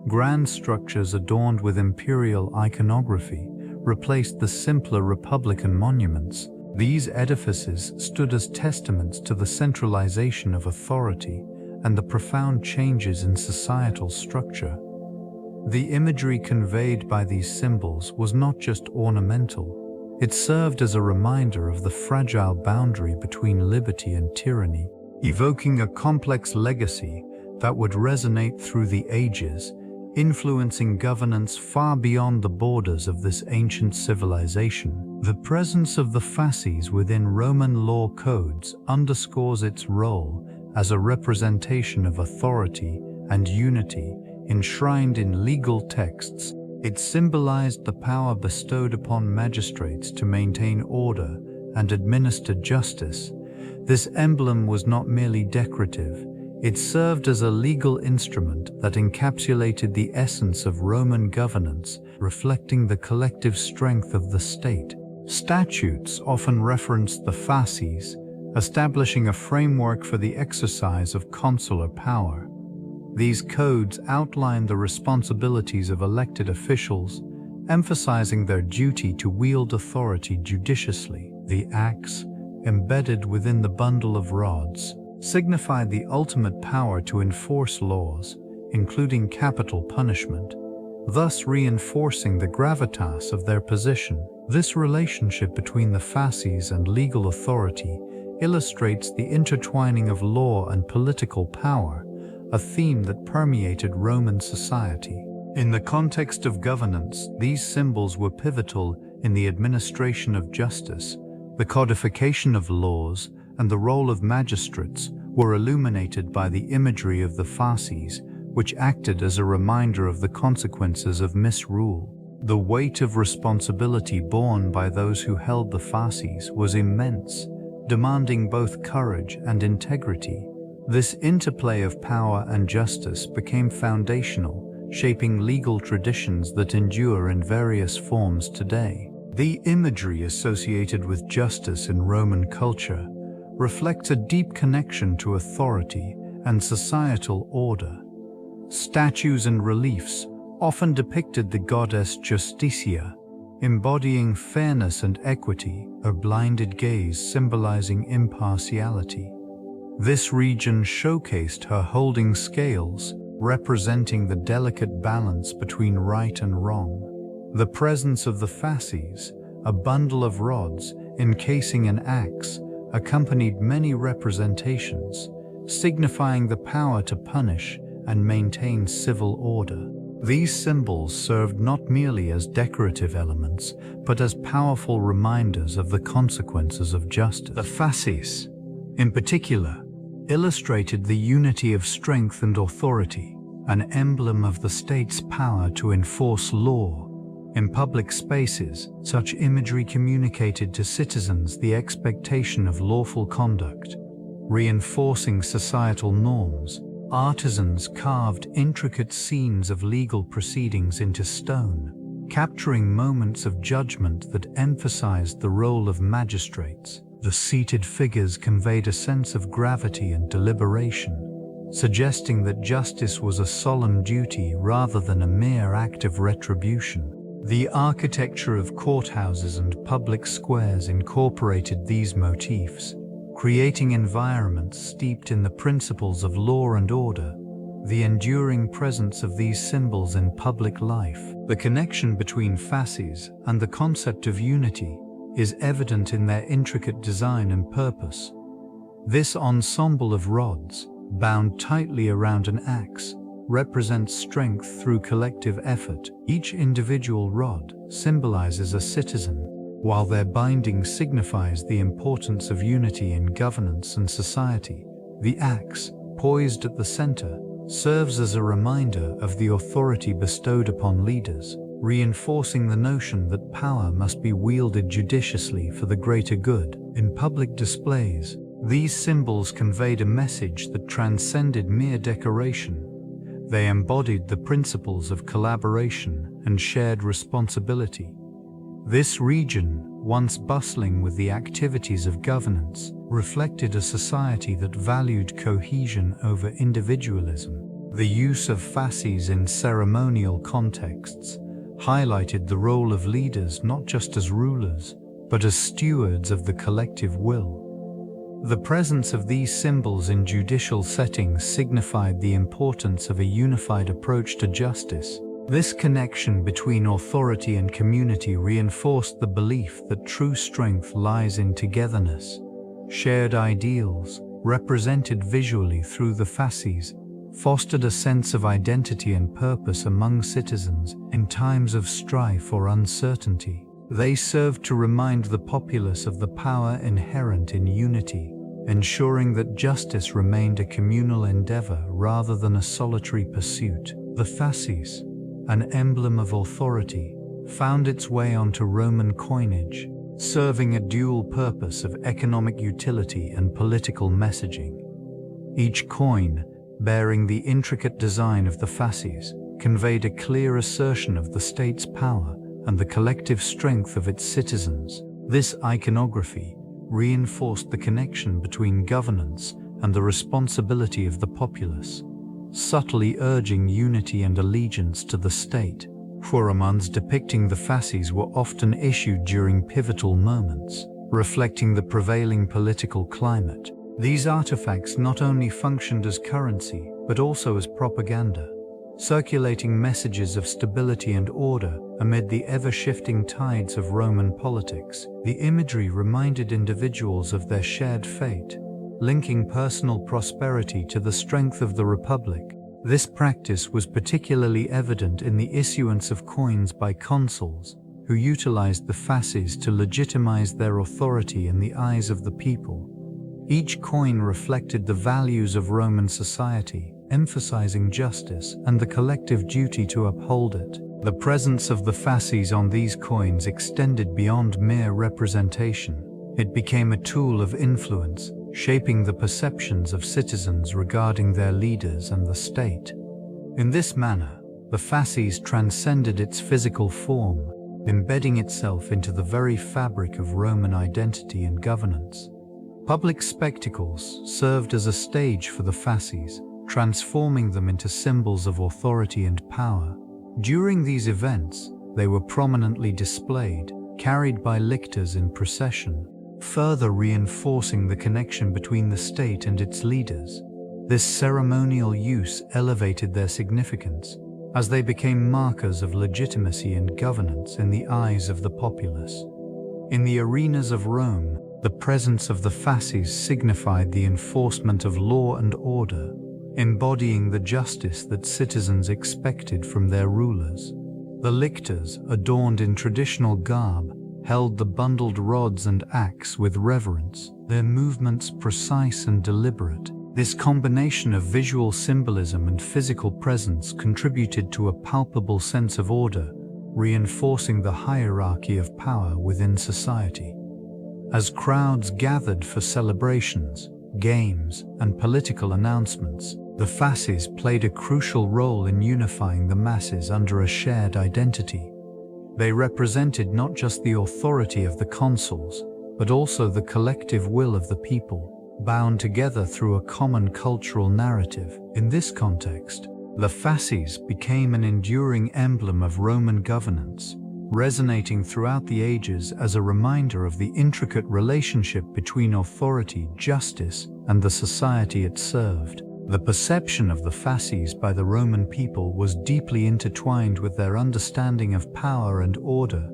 Grand structures adorned with imperial iconography replaced the simpler republican monuments. These edifices stood as testaments to the centralization of authority and the profound changes in societal structure. The imagery conveyed by these symbols was not just ornamental, it served as a reminder of the fragile boundary between liberty and tyranny, evoking a complex legacy that would resonate through the ages, influencing governance far beyond the borders of this ancient civilization. The presence of the Fasces within Roman law codes underscores its role as a representation of authority and unity enshrined in legal texts. It symbolized the power bestowed upon magistrates to maintain order and administer justice. This emblem was not merely decorative, it served as a legal instrument that encapsulated the essence of Roman governance, reflecting the collective strength of the state. Statutes often referenced the Fasces, establishing a framework for the exercise of consular power. These codes outline the responsibilities of elected officials, emphasizing their duty to wield authority judiciously. The axe, embedded within the bundle of rods, signified the ultimate power to enforce laws, including capital punishment, thus reinforcing the gravitas of their position. This relationship between the Fasces and legal authority illustrates the intertwining of law and political power, a theme that permeated Roman society. In the context of governance, these symbols were pivotal in the administration of justice. The codification of laws and the role of magistrates were illuminated by the imagery of the Fasces, which acted as a reminder of the consequences of misrule. The weight of responsibility borne by those who held the Fasces was immense, demanding both courage and integrity. This interplay of power and justice became foundational, shaping legal traditions that endure in various forms today. The imagery associated with justice in Roman culture reflects a deep connection to authority and societal order. Statues and reliefs often depicted the goddess Justitia, embodying fairness and equity, her blinded gaze symbolizing impartiality. This region showcased her holding scales, representing the delicate balance between right and wrong. The presence of the Fasces, a bundle of rods encasing an axe, accompanied many representations, signifying the power to punish and maintain civil order. These symbols served not merely as decorative elements, but as powerful reminders of the consequences of justice. The Fasces, in particular, illustrated the unity of strength and authority, an emblem of the state's power to enforce law, In public spaces, such imagery communicated to citizens the expectation of lawful conduct, reinforcing societal norms. Artisans carved intricate scenes of legal proceedings into stone, capturing moments of judgment that emphasized the role of magistrates. The seated figures conveyed a sense of gravity and deliberation, suggesting that justice was a solemn duty rather than a mere act of retribution. The architecture of courthouses and public squares incorporated these motifs, creating environments steeped in the principles of law and order. The enduring presence of these symbols in public life, the connection between fasces and the concept of unity, is evident in their intricate design and purpose. This ensemble of rods, bound tightly around an axe, represents strength through collective effort. Each individual rod symbolizes a citizen, while their binding signifies the importance of unity in governance and society. The axe, poised at the center, serves as a reminder of the authority bestowed upon leaders, reinforcing the notion that power must be wielded judiciously for the greater good. In public displays, these symbols conveyed a message that transcended mere decoration. They embodied the principles of collaboration and shared responsibility. This region, once bustling with the activities of governance, reflected a society that valued cohesion over individualism. The use of fasces in ceremonial contexts highlighted the role of leaders not just as rulers, but as stewards of the collective will. The presence of these symbols in judicial settings signified the importance of a unified approach to justice. This connection between authority and community reinforced the belief that true strength lies in togetherness. Shared ideals, represented visually through the fasces, fostered a sense of identity and purpose among citizens in times of strife or uncertainty. They served to remind the populace of the power inherent in unity, ensuring that justice remained a communal endeavor rather than a solitary pursuit. The fasces, an emblem of authority, found its way onto Roman coinage, serving a dual purpose of economic utility and political messaging. Each coin, bearing the intricate design of the fasces, conveyed a clear assertion of the state's power and the collective strength of its citizens. This iconography reinforced the connection between governance and the responsibility of the populace, subtly urging unity and allegiance to the state. Furamans depicting the fasces were often issued during pivotal moments, reflecting the prevailing political climate. These artifacts not only functioned as currency, but also as propaganda, circulating messages of stability and order amid the ever-shifting tides of Roman politics. The imagery reminded individuals of their shared fate, linking personal prosperity to the strength of the Republic. This practice was particularly evident in the issuance of coins by consuls, who utilized the fasces to legitimize their authority in the eyes of the people. Each coin reflected the values of Roman society, emphasizing justice and the collective duty to uphold it. The presence of the fasces on these coins extended beyond mere representation. It became a tool of influence, shaping the perceptions of citizens regarding their leaders and the state. In this manner, the fasces transcended its physical form, embedding itself into the very fabric of Roman identity and governance. Public spectacles served as a stage for the fasces, transforming them into symbols of authority and power. During these events, they were prominently displayed, carried by lictors in procession, further reinforcing the connection between the state and its leaders. This ceremonial use elevated their significance, as they became markers of legitimacy and governance in the eyes of the populace. In the arenas of Rome, the presence of the fasces signified the enforcement of law and order, embodying the justice that citizens expected from their rulers. The lictors, adorned in traditional garb, held the bundled rods and axe with reverence, their movements precise and deliberate. This combination of visual symbolism and physical presence contributed to a palpable sense of order, reinforcing the hierarchy of power within society. As crowds gathered for celebrations, games, and political announcements, the Fasces played a crucial role in unifying the masses under a shared identity. They represented not just the authority of the consuls, but also the collective will of the people, bound together through a common cultural narrative. In this context, the Fasces became an enduring emblem of Roman governance, resonating throughout the ages as a reminder of the intricate relationship between authority, justice, and the society it served. The perception of the Fasces by the Roman people was deeply intertwined with their understanding of power and order.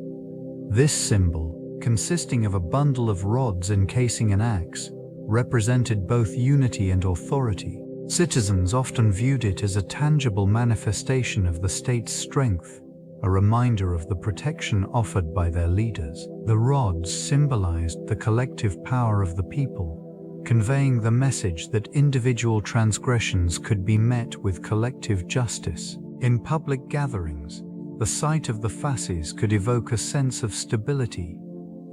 This symbol, consisting of a bundle of rods encasing an axe, represented both unity and authority. Citizens often viewed it as a tangible manifestation of the state's strength, a reminder of the protection offered by their leaders. The rods symbolized the collective power of the people, conveying the message that individual transgressions could be met with collective justice. In public gatherings, the sight of the Fasces could evoke a sense of stability.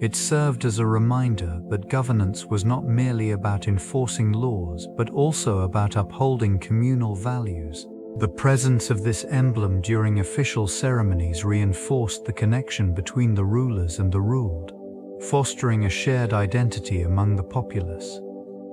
It served as a reminder that governance was not merely about enforcing laws, but also about upholding communal values. The presence of this emblem during official ceremonies reinforced the connection between the rulers and the ruled, fostering a shared identity among the populace.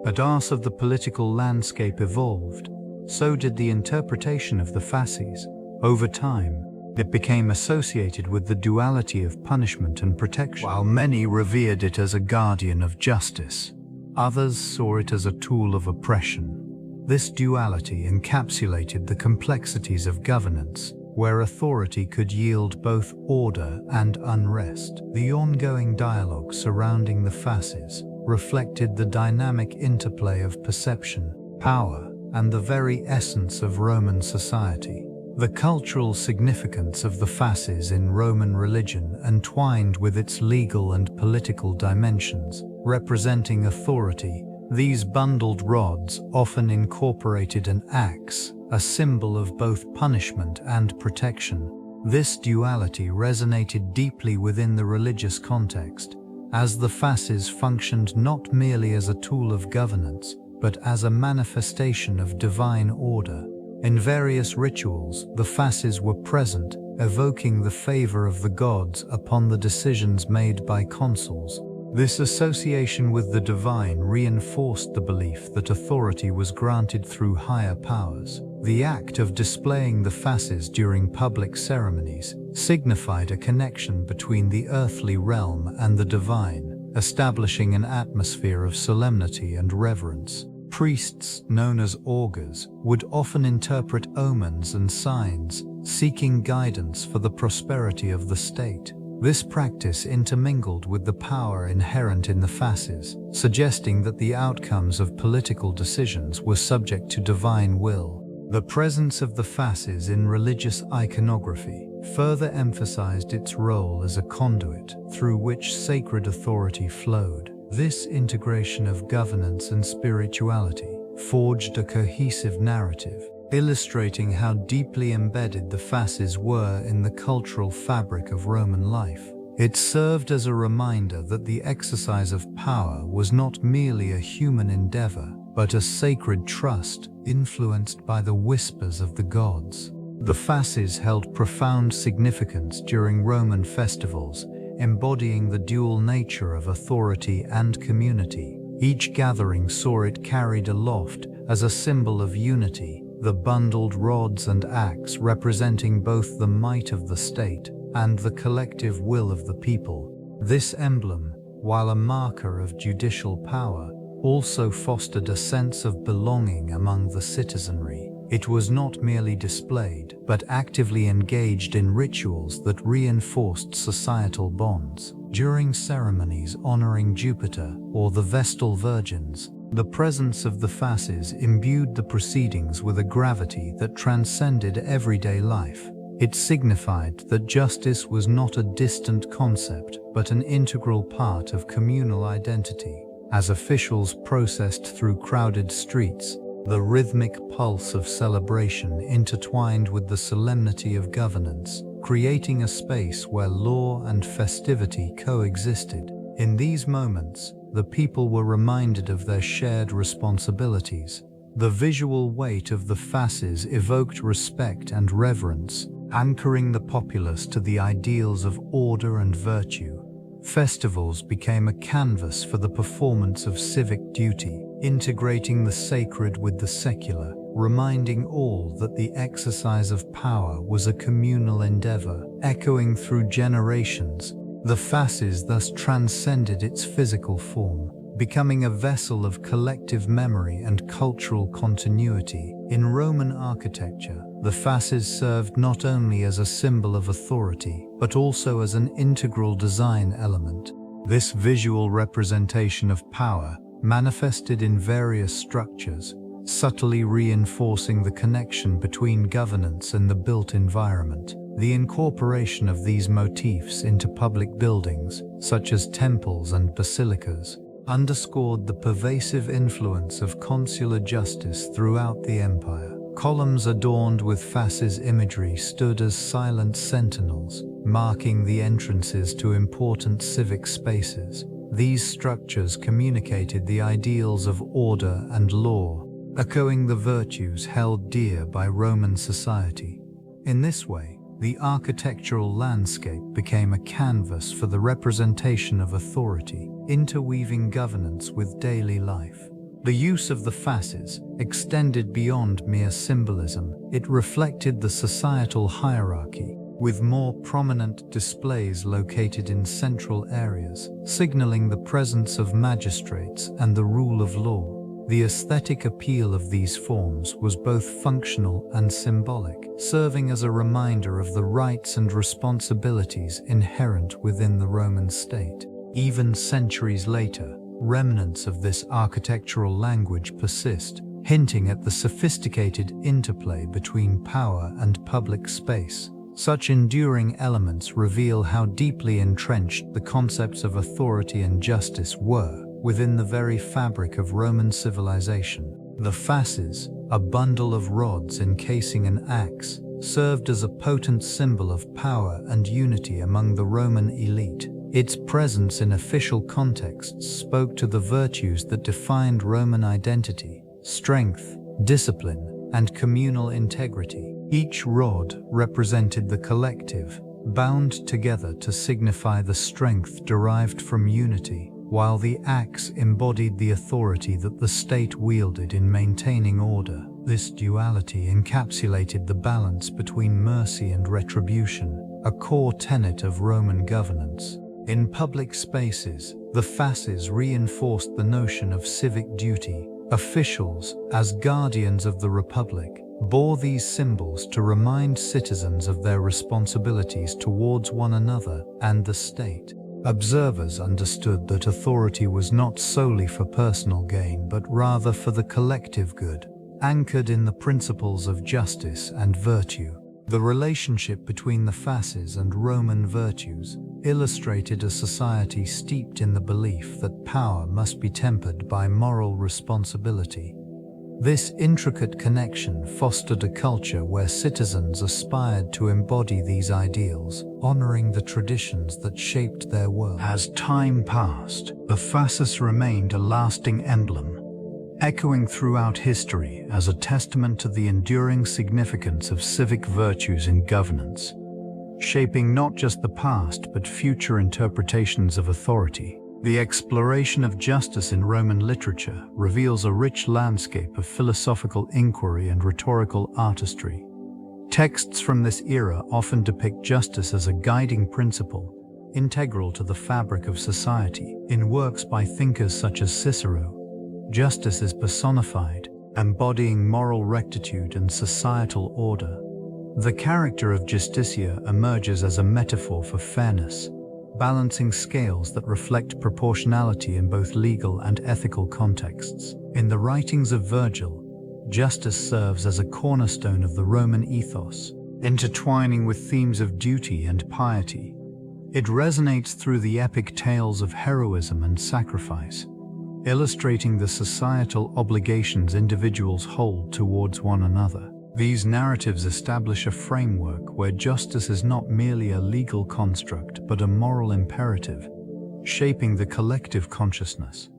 As the political landscape evolved, so did the interpretation of the Fasces. Over time, it became associated with the duality of punishment and protection. While many revered it as a guardian of justice, others saw it as a tool of oppression. This duality encapsulated the complexities of governance, where authority could yield both order and unrest. The ongoing dialogue surrounding the Fasces reflected the dynamic interplay of perception, power, and the very essence of Roman society. The cultural significance of the Fasces in Roman religion entwined with its legal and political dimensions, representing authority. These bundled rods often incorporated an axe, a symbol of both punishment and protection. This duality resonated deeply within the religious context, as the Fasces functioned not merely as a tool of governance, but as a manifestation of divine order. In various rituals, the Fasces were present, evoking the favor of the gods upon the decisions made by consuls. This association with the divine reinforced the belief that authority was granted through higher powers. The act of displaying the Fasces during public ceremonies signified a connection between the earthly realm and the divine, establishing an atmosphere of solemnity and reverence. Priests, known as augurs, would often interpret omens and signs, seeking guidance for the prosperity of the state. This practice intermingled with the power inherent in the Fasces, suggesting that the outcomes of political decisions were subject to divine will. The presence of the Fasces in religious iconography further emphasized its role as a conduit through which sacred authority flowed. This integration of governance and spirituality forged a cohesive narrative, illustrating how deeply embedded the Fasces were in the cultural fabric of Roman life. It served as a reminder that the exercise of power was not merely a human endeavor, but a sacred trust influenced by the whispers of the gods. The Fasces held profound significance during Roman festivals, embodying the dual nature of authority and community. Each gathering saw it carried aloft as a symbol of unity, the bundled rods and axe representing both the might of the state and the collective will of the people. This emblem, while a marker of judicial power, also fostered a sense of belonging among the citizenry. It was not merely displayed, but actively engaged in rituals that reinforced societal bonds. During ceremonies honoring Jupiter or the Vestal Virgins, the presence of the Fasces imbued the proceedings with a gravity that transcended everyday life. It signified that justice was not a distant concept, but an integral part of communal identity. As officials processed through crowded streets, the rhythmic pulse of celebration intertwined with the solemnity of governance, creating a space where law and festivity coexisted. In these moments, the people were reminded of their shared responsibilities. The visual weight of the fasces evoked respect and reverence, anchoring the populace to the ideals of order and virtue. Festivals became a canvas for the performance of civic duty, integrating the sacred with the secular, reminding all that the exercise of power was a communal endeavor, echoing through generations. The fasces thus transcended its physical form, becoming a vessel of collective memory and cultural continuity. In Roman architecture, the fasces served not only as a symbol of authority, but also as an integral design element. This visual representation of power manifested in various structures, subtly reinforcing the connection between governance and the built environment. The incorporation of these motifs into public buildings, such as temples and basilicas, underscored the pervasive influence of consular justice throughout the empire. Columns adorned with fasces imagery stood as silent sentinels, marking the entrances to important civic spaces. These structures communicated the ideals of order and law, echoing the virtues held dear by Roman society. In this way, the architectural landscape became a canvas for the representation of authority, interweaving governance with daily life. The use of the fasces extended beyond mere symbolism. It reflected the societal hierarchy, with more prominent displays located in central areas, signaling the presence of magistrates and the rule of law. The aesthetic appeal of these forms was both functional and symbolic, serving as a reminder of the rights and responsibilities inherent within the Roman state. Even centuries later, remnants of this architectural language persist, hinting at the sophisticated interplay between power and public space. Such enduring elements reveal how deeply entrenched the concepts of authority and justice were within the very fabric of Roman civilization. The fasces, a bundle of rods encasing an axe, served as a potent symbol of power and unity among the Roman elite. Its presence in official contexts spoke to the virtues that defined Roman identity: strength, discipline, and communal integrity. Each rod represented the collective, bound together to signify the strength derived from unity, while the axe embodied the authority that the state wielded in maintaining order. This duality encapsulated the balance between mercy and retribution, a core tenet of Roman governance. In public spaces, the fasces reinforced the notion of civic duty. Officials, as guardians of the Republic, bore these symbols to remind citizens of their responsibilities towards one another and the state. Observers understood that authority was not solely for personal gain but rather for the collective good, anchored in the principles of justice and virtue. The relationship between the fasces and Roman virtues illustrated a society steeped in the belief that power must be tempered by moral responsibility. This intricate connection fostered a culture where citizens aspired to embody these ideals, honoring the traditions that shaped their world. As time passed, the fasces remained a lasting emblem, echoing throughout history as a testament to the enduring significance of civic virtues in governance, shaping not just the past but future interpretations of authority. The exploration of justice in Roman literature reveals a rich landscape of philosophical inquiry and rhetorical artistry. Texts from this era often depict justice as a guiding principle, integral to the fabric of society. In works by thinkers such as Cicero, justice is personified, embodying moral rectitude and societal order. The character of Justitia emerges as a metaphor for fairness, balancing scales that reflect proportionality in both legal and ethical contexts. In the writings of Virgil, justice serves as a cornerstone of the Roman ethos, intertwining with themes of duty and piety. It resonates through the epic tales of heroism and sacrifice, illustrating the societal obligations individuals hold towards one another. These narratives establish a framework where justice is not merely a legal construct but a moral imperative, shaping the collective consciousness.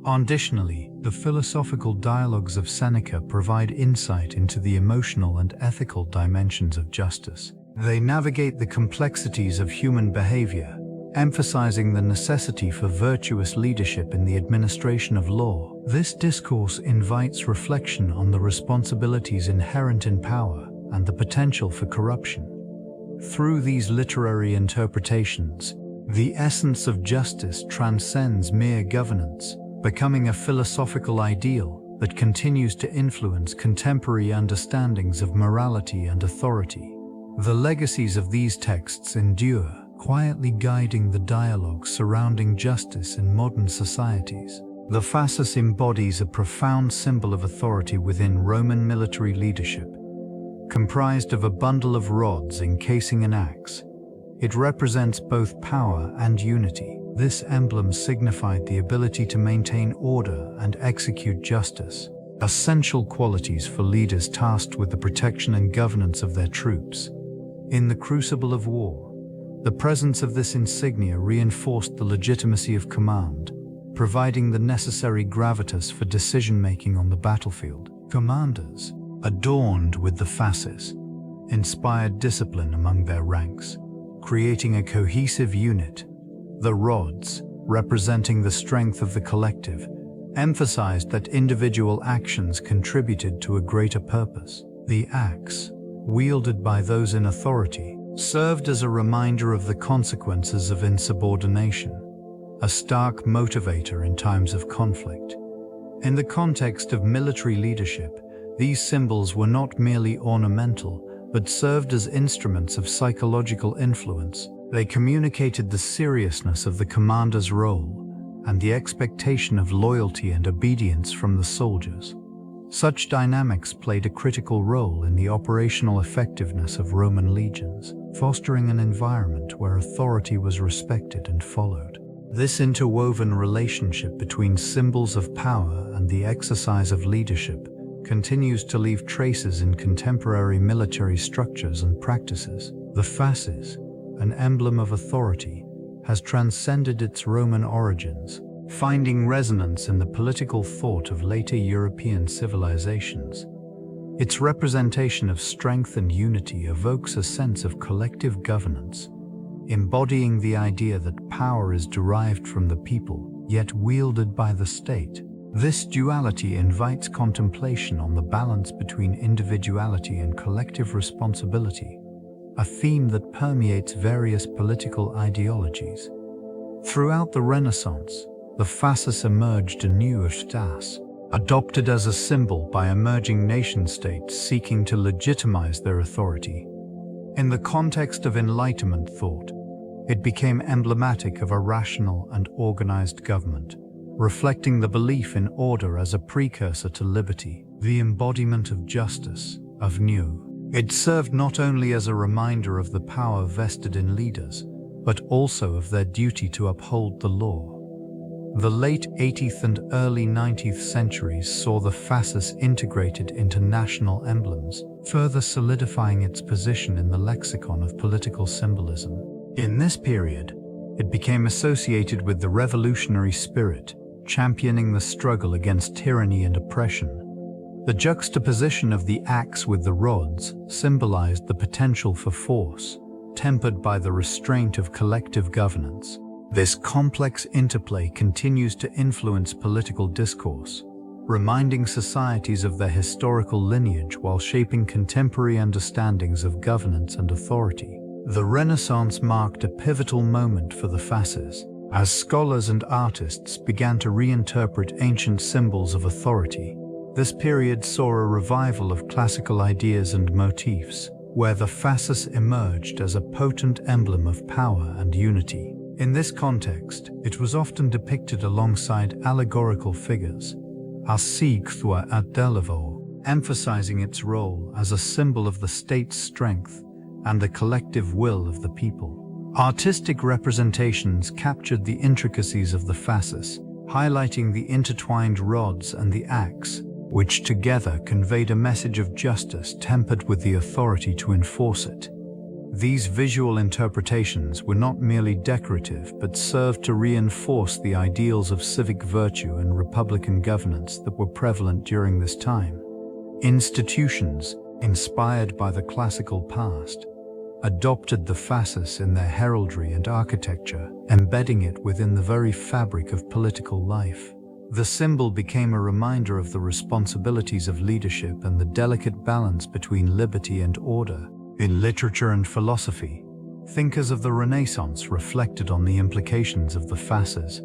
Additionally, the philosophical dialogues of Seneca provide insight into the emotional and ethical dimensions of justice. They navigate the complexities of human behavior, emphasizing the necessity for virtuous leadership in the administration of law. This discourse invites reflection on the responsibilities inherent in power and the potential for corruption. Through these literary interpretations, the essence of justice transcends mere governance, becoming a philosophical ideal that continues to influence contemporary understandings of morality and authority. The legacies of these texts endure, quietly guiding the dialogue surrounding justice in modern societies. The Fasces embodies a profound symbol of authority within Roman military leadership. Comprised of a bundle of rods encasing an axe, it represents both power and unity. This emblem signified the ability to maintain order and execute justice, essential qualities for leaders tasked with the protection and governance of their troops. In the crucible of war, the presence of this insignia reinforced the legitimacy of command, providing the necessary gravitas for decision-making on the battlefield. Commanders, adorned with the fasces, inspired discipline among their ranks, creating a cohesive unit. The rods, representing the strength of the collective, emphasized that individual actions contributed to a greater purpose. The axe, wielded by those in authority, served as a reminder of the consequences of insubordination, a stark motivator in times of conflict. In the context of military leadership, these symbols were not merely ornamental, but served as instruments of psychological influence. They communicated the seriousness of the commander's role and the expectation of loyalty and obedience from the soldiers. Such dynamics played a critical role in the operational effectiveness of Roman legions, fostering an environment where authority was respected and followed. This interwoven relationship between symbols of power and the exercise of leadership continues to leave traces in contemporary military structures and practices. The fasces, an emblem of authority, has transcended its Roman origins, finding resonance in the political thought of later European civilizations. Its representation of strength and unity evokes a sense of collective governance, embodying the idea that power is derived from the people, yet wielded by the state. This duality invites contemplation on the balance between individuality and collective responsibility, a theme that permeates various political ideologies. Throughout the Renaissance, the fasces emerged anew as stas, adopted as a symbol by emerging nation-states seeking to legitimize their authority. In the context of Enlightenment thought, it became emblematic of a rational and organized government, reflecting the belief in order as a precursor to liberty, the embodiment of justice, of new. It served not only as a reminder of the power vested in leaders, but also of their duty to uphold the law. The late 18th and early 19th centuries saw the fasces integrated into national emblems, further solidifying its position in the lexicon of political symbolism. In this period, it became associated with the revolutionary spirit, championing the struggle against tyranny and oppression. The juxtaposition of the axe with the rods symbolized the potential for force, tempered by the restraint of collective governance. This complex interplay continues to influence political discourse, reminding societies of their historical lineage while shaping contemporary understandings of governance and authority. The Renaissance marked a pivotal moment for the fasces, as scholars and artists began to reinterpret ancient symbols of authority. This period saw a revival of classical ideas and motifs, where the fasces emerged as a potent emblem of power and unity. In this context, it was often depicted alongside allegorical figures, as sigthua at delevo, emphasizing its role as a symbol of the state's strength and the collective will of the people. Artistic representations captured the intricacies of the fasces, highlighting the intertwined rods and the axe, which together conveyed a message of justice tempered with the authority to enforce it. These visual interpretations were not merely decorative but served to reinforce the ideals of civic virtue and republican governance that were prevalent during this time. Institutions, inspired by the classical past, adopted the fasces in their heraldry and architecture, embedding it within the very fabric of political life. The symbol became a reminder of the responsibilities of leadership and the delicate balance between liberty and order. In literature and philosophy, thinkers of the Renaissance reflected on the implications of the fasces,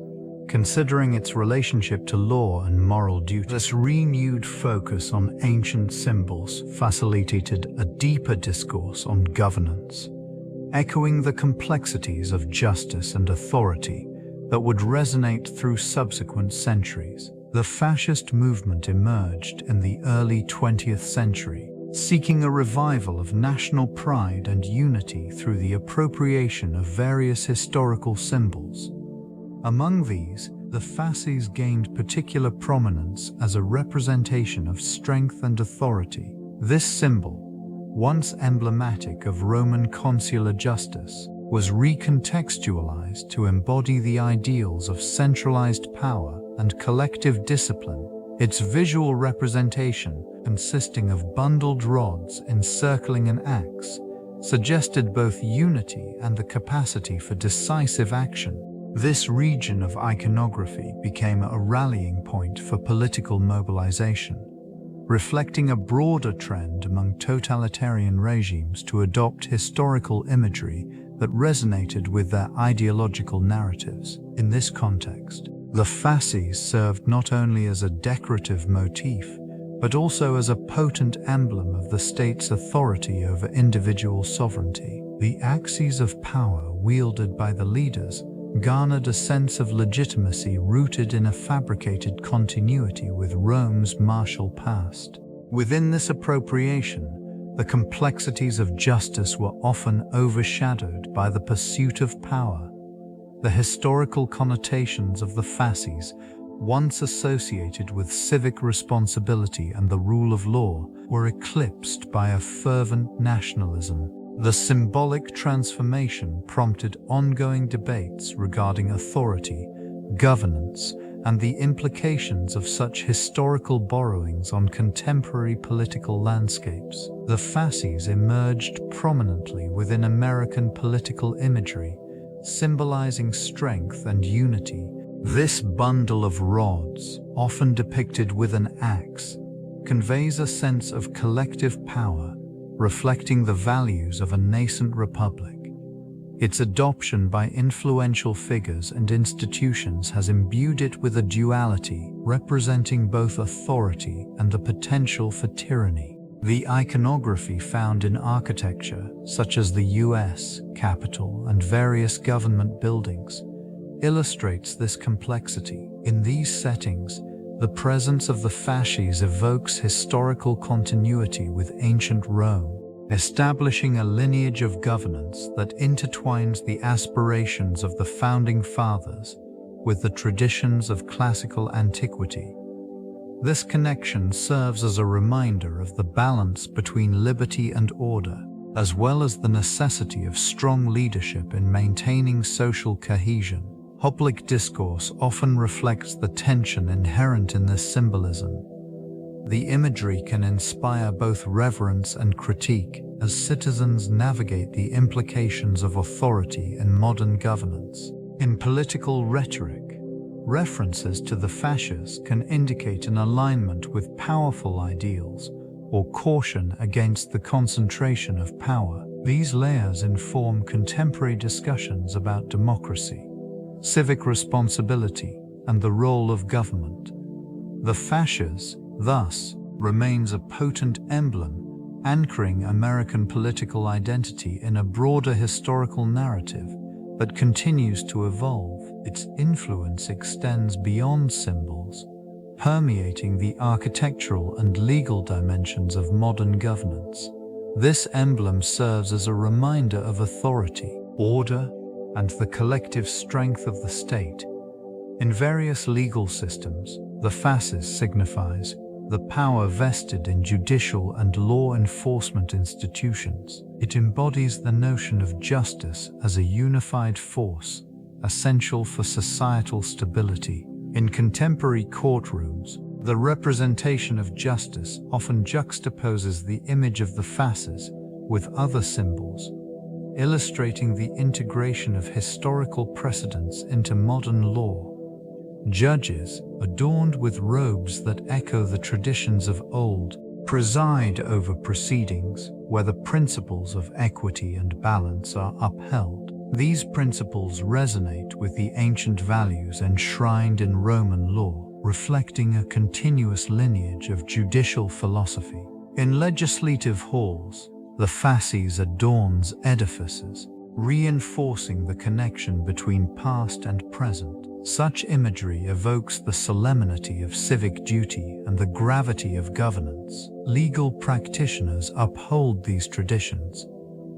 considering its relationship to law and moral duty. This renewed focus on ancient symbols facilitated a deeper discourse on governance, echoing the complexities of justice and authority that would resonate through subsequent centuries. The fascist movement emerged in the early 20th century, seeking a revival of national pride and unity through the appropriation of various historical symbols. Among these, the fasces gained particular prominence as a representation of strength and authority. This symbol, once emblematic of Roman consular justice, was recontextualized to embody the ideals of centralized power and collective discipline. Its visual representation, consisting of bundled rods encircling an axe, suggested both unity and the capacity for decisive action. This region of iconography became a rallying point for political mobilization, reflecting a broader trend among totalitarian regimes to adopt historical imagery that resonated with their ideological narratives. In this context, the fasces served not only as a decorative motif, but also as a potent emblem of the state's authority over individual sovereignty. The axes of power wielded by the leaders garnered a sense of legitimacy rooted in a fabricated continuity with Rome's martial past. Within this appropriation, the complexities of justice were often overshadowed by the pursuit of power. The historical connotations of the fasces, once associated with civic responsibility and the rule of law, were eclipsed by a fervent nationalism. The symbolic transformation prompted ongoing debates regarding authority, governance, and the implications of such historical borrowings on contemporary political landscapes. The fasces emerged prominently within American political imagery, symbolizing strength and unity. This bundle of rods, often depicted with an axe, conveys a sense of collective power, reflecting the values of a nascent republic. Its adoption by influential figures and institutions has imbued it with a duality, representing both authority and the potential for tyranny. The iconography found in architecture, such as the U.S. Capitol and various government buildings, illustrates this complexity. In these settings, the presence of the fasces evokes historical continuity with ancient Rome, establishing a lineage of governance that intertwines the aspirations of the founding fathers with the traditions of classical antiquity. This connection serves as a reminder of the balance between liberty and order, as well as the necessity of strong leadership in maintaining social cohesion. Public discourse often reflects the tension inherent in this symbolism. The imagery can inspire both reverence and critique as citizens navigate the implications of authority in modern governance. In political rhetoric, references to the fasces can indicate an alignment with powerful ideals or caution against the concentration of power. These layers inform contemporary discussions about democracy, civic responsibility, and the role of government. The fasces, thus, remains a potent emblem, anchoring American political identity in a broader historical narrative that continues to evolve. Its influence extends beyond symbols, permeating the architectural and legal dimensions of modern governance. This emblem serves as a reminder of authority, order, and the collective strength of the state. In various legal systems, the fasces signifies the power vested in judicial and law enforcement institutions. It embodies the notion of justice as a unified force, essential for societal stability. In contemporary courtrooms, the representation of justice often juxtaposes the image of the fasces with other symbols, illustrating the integration of historical precedents into modern law. Judges, adorned with robes that echo the traditions of old, preside over proceedings where the principles of equity and balance are upheld. These principles resonate with the ancient values enshrined in Roman law, reflecting a continuous lineage of judicial philosophy. In legislative halls, the fasces adorns edifices, reinforcing the connection between past and present. Such imagery evokes the solemnity of civic duty and the gravity of governance. Legal practitioners uphold these traditions,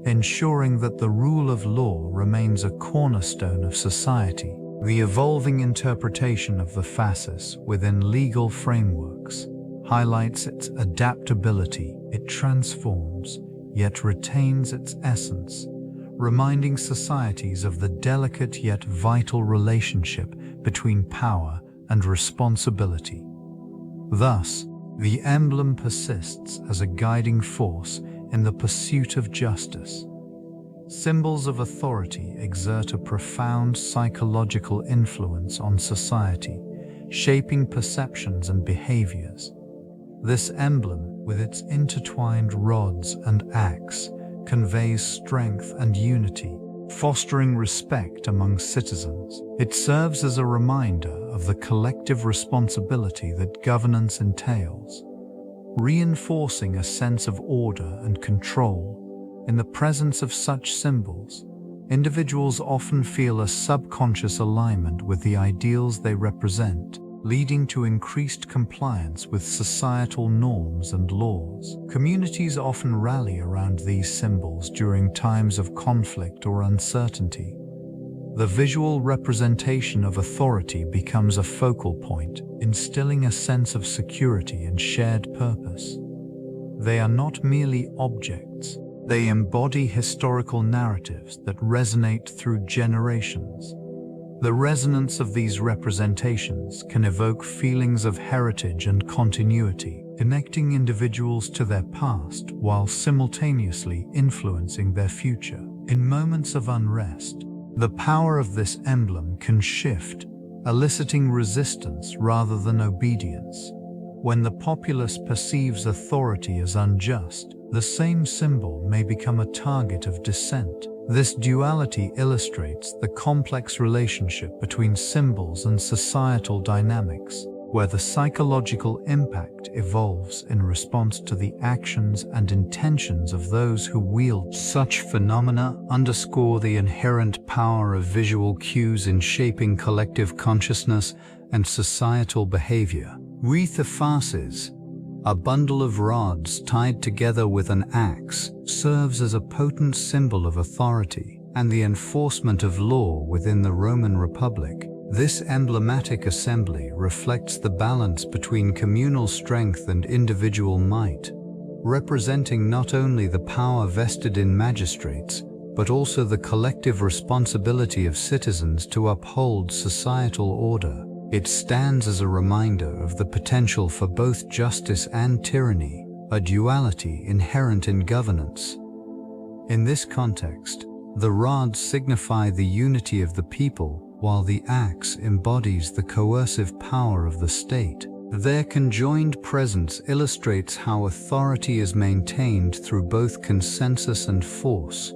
ensuring that the rule of law remains a cornerstone of society. The evolving interpretation of the fasces within legal frameworks highlights its adaptability. It transforms, yet retains its essence, reminding societies of the delicate yet vital relationship between power and responsibility. Thus, the emblem persists as a guiding force in the pursuit of justice. Symbols of authority exert a profound psychological influence on society, shaping perceptions and behaviors. This emblem, with its intertwined rods and axe, conveys strength and unity, fostering respect among citizens. It serves as a reminder of the collective responsibility that governance entails, reinforcing a sense of order and control. In the presence of such symbols, individuals often feel a subconscious alignment with the ideals they represent, leading to increased compliance with societal norms and laws. Communities often rally around these symbols during times of conflict or uncertainty. The visual representation of authority becomes a focal point, instilling a sense of security and shared purpose. They are not merely objects. They embody historical narratives that resonate through generations. The resonance of these representations can evoke feelings of heritage and continuity, connecting individuals to their past while simultaneously influencing their future. In moments of unrest, the power of this emblem can shift, eliciting resistance rather than obedience. When the populace perceives authority as unjust, the same symbol may become a target of dissent. This duality illustrates the complex relationship between symbols and societal dynamics, where the psychological impact evolves in response to the actions and intentions of those who wield. Such phenomena underscore the inherent power of visual cues in shaping collective consciousness and societal behavior. Wreath of Fasces, a bundle of rods tied together with an axe, serves as a potent symbol of authority and the enforcement of law within the Roman Republic. This emblematic assembly reflects the balance between communal strength and individual might, representing not only the power vested in magistrates, but also the collective responsibility of citizens to uphold societal order. It stands as a reminder of the potential for both justice and tyranny, a duality inherent in governance. In this context, the rods signify the unity of the people, while the axe embodies the coercive power of the state. Their conjoined presence illustrates how authority is maintained through both consensus and force.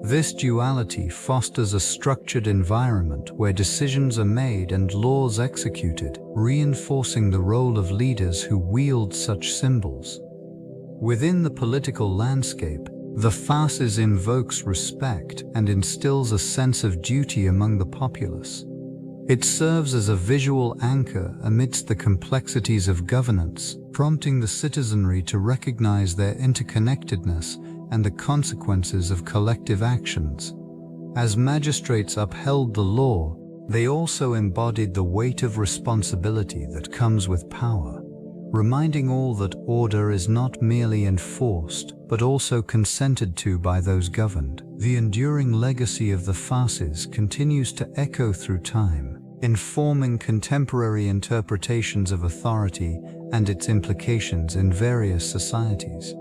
This duality fosters a structured environment where decisions are made and laws executed, reinforcing the role of leaders who wield such symbols. Within the political landscape, the fasces invokes respect and instills a sense of duty among the populace. It serves as a visual anchor amidst the complexities of governance, prompting the citizenry to recognize their interconnectedness and the consequences of collective actions. As magistrates upheld the law, they also embodied the weight of responsibility that comes with power. reminding all that order is not merely enforced, but also consented to by those governed. The enduring legacy of the Fasces continues to echo through time, informing contemporary interpretations of authority and its implications in various societies.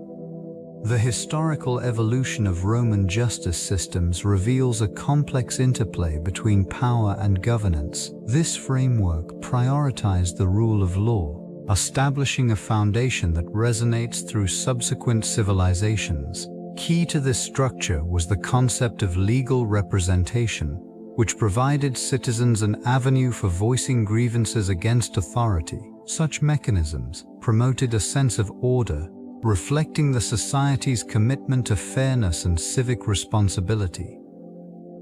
The historical evolution of Roman justice systems reveals a complex interplay between power and governance. This framework prioritized the rule of law, establishing a foundation that resonates through subsequent civilizations. Key to this structure was the concept of legal representation, which provided citizens an avenue for voicing grievances against authority. Such mechanisms promoted a sense of order, reflecting the society's commitment to fairness and civic responsibility.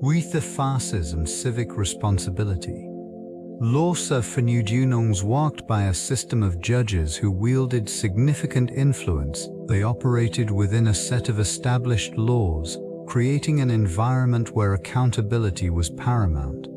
With the Fasces and civic responsibility, Lawverordnungen worked by a system of judges who wielded significant influence. They operated within a set of established laws, creating an environment where accountability was paramount.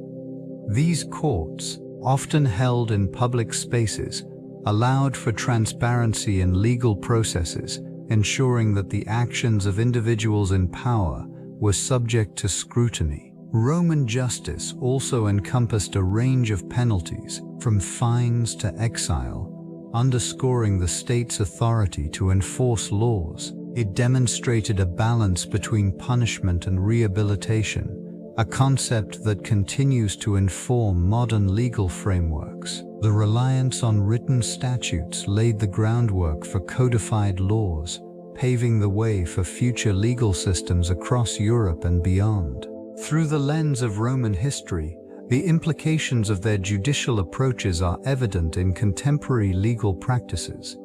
These courts, often held in public spaces, allowed for transparency in legal processes, ensuring that the actions of individuals in power were subject to scrutiny. Roman justice also encompassed a range of penalties, from fines to exile, underscoring the state's authority to enforce laws. It demonstrated a balance between punishment and rehabilitation, a concept that continues to inform modern legal frameworks. The reliance on written statutes laid the groundwork for codified laws, paving the way for future legal systems across Europe and beyond. Through the lens of Roman history, the implications of their judicial approaches are evident in contemporary legal practices.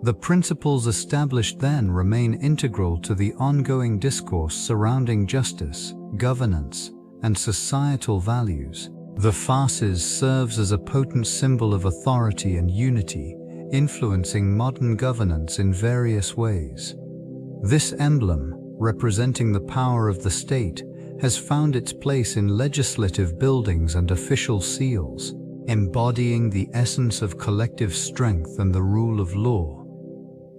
The principles established then remain integral to the ongoing discourse surrounding justice, governance, and societal values. The Fasces serves as a potent symbol of authority and unity, influencing modern governance in various ways. This emblem, representing the power of the state, has found its place in legislative buildings and official seals, embodying the essence of collective strength and the rule of law.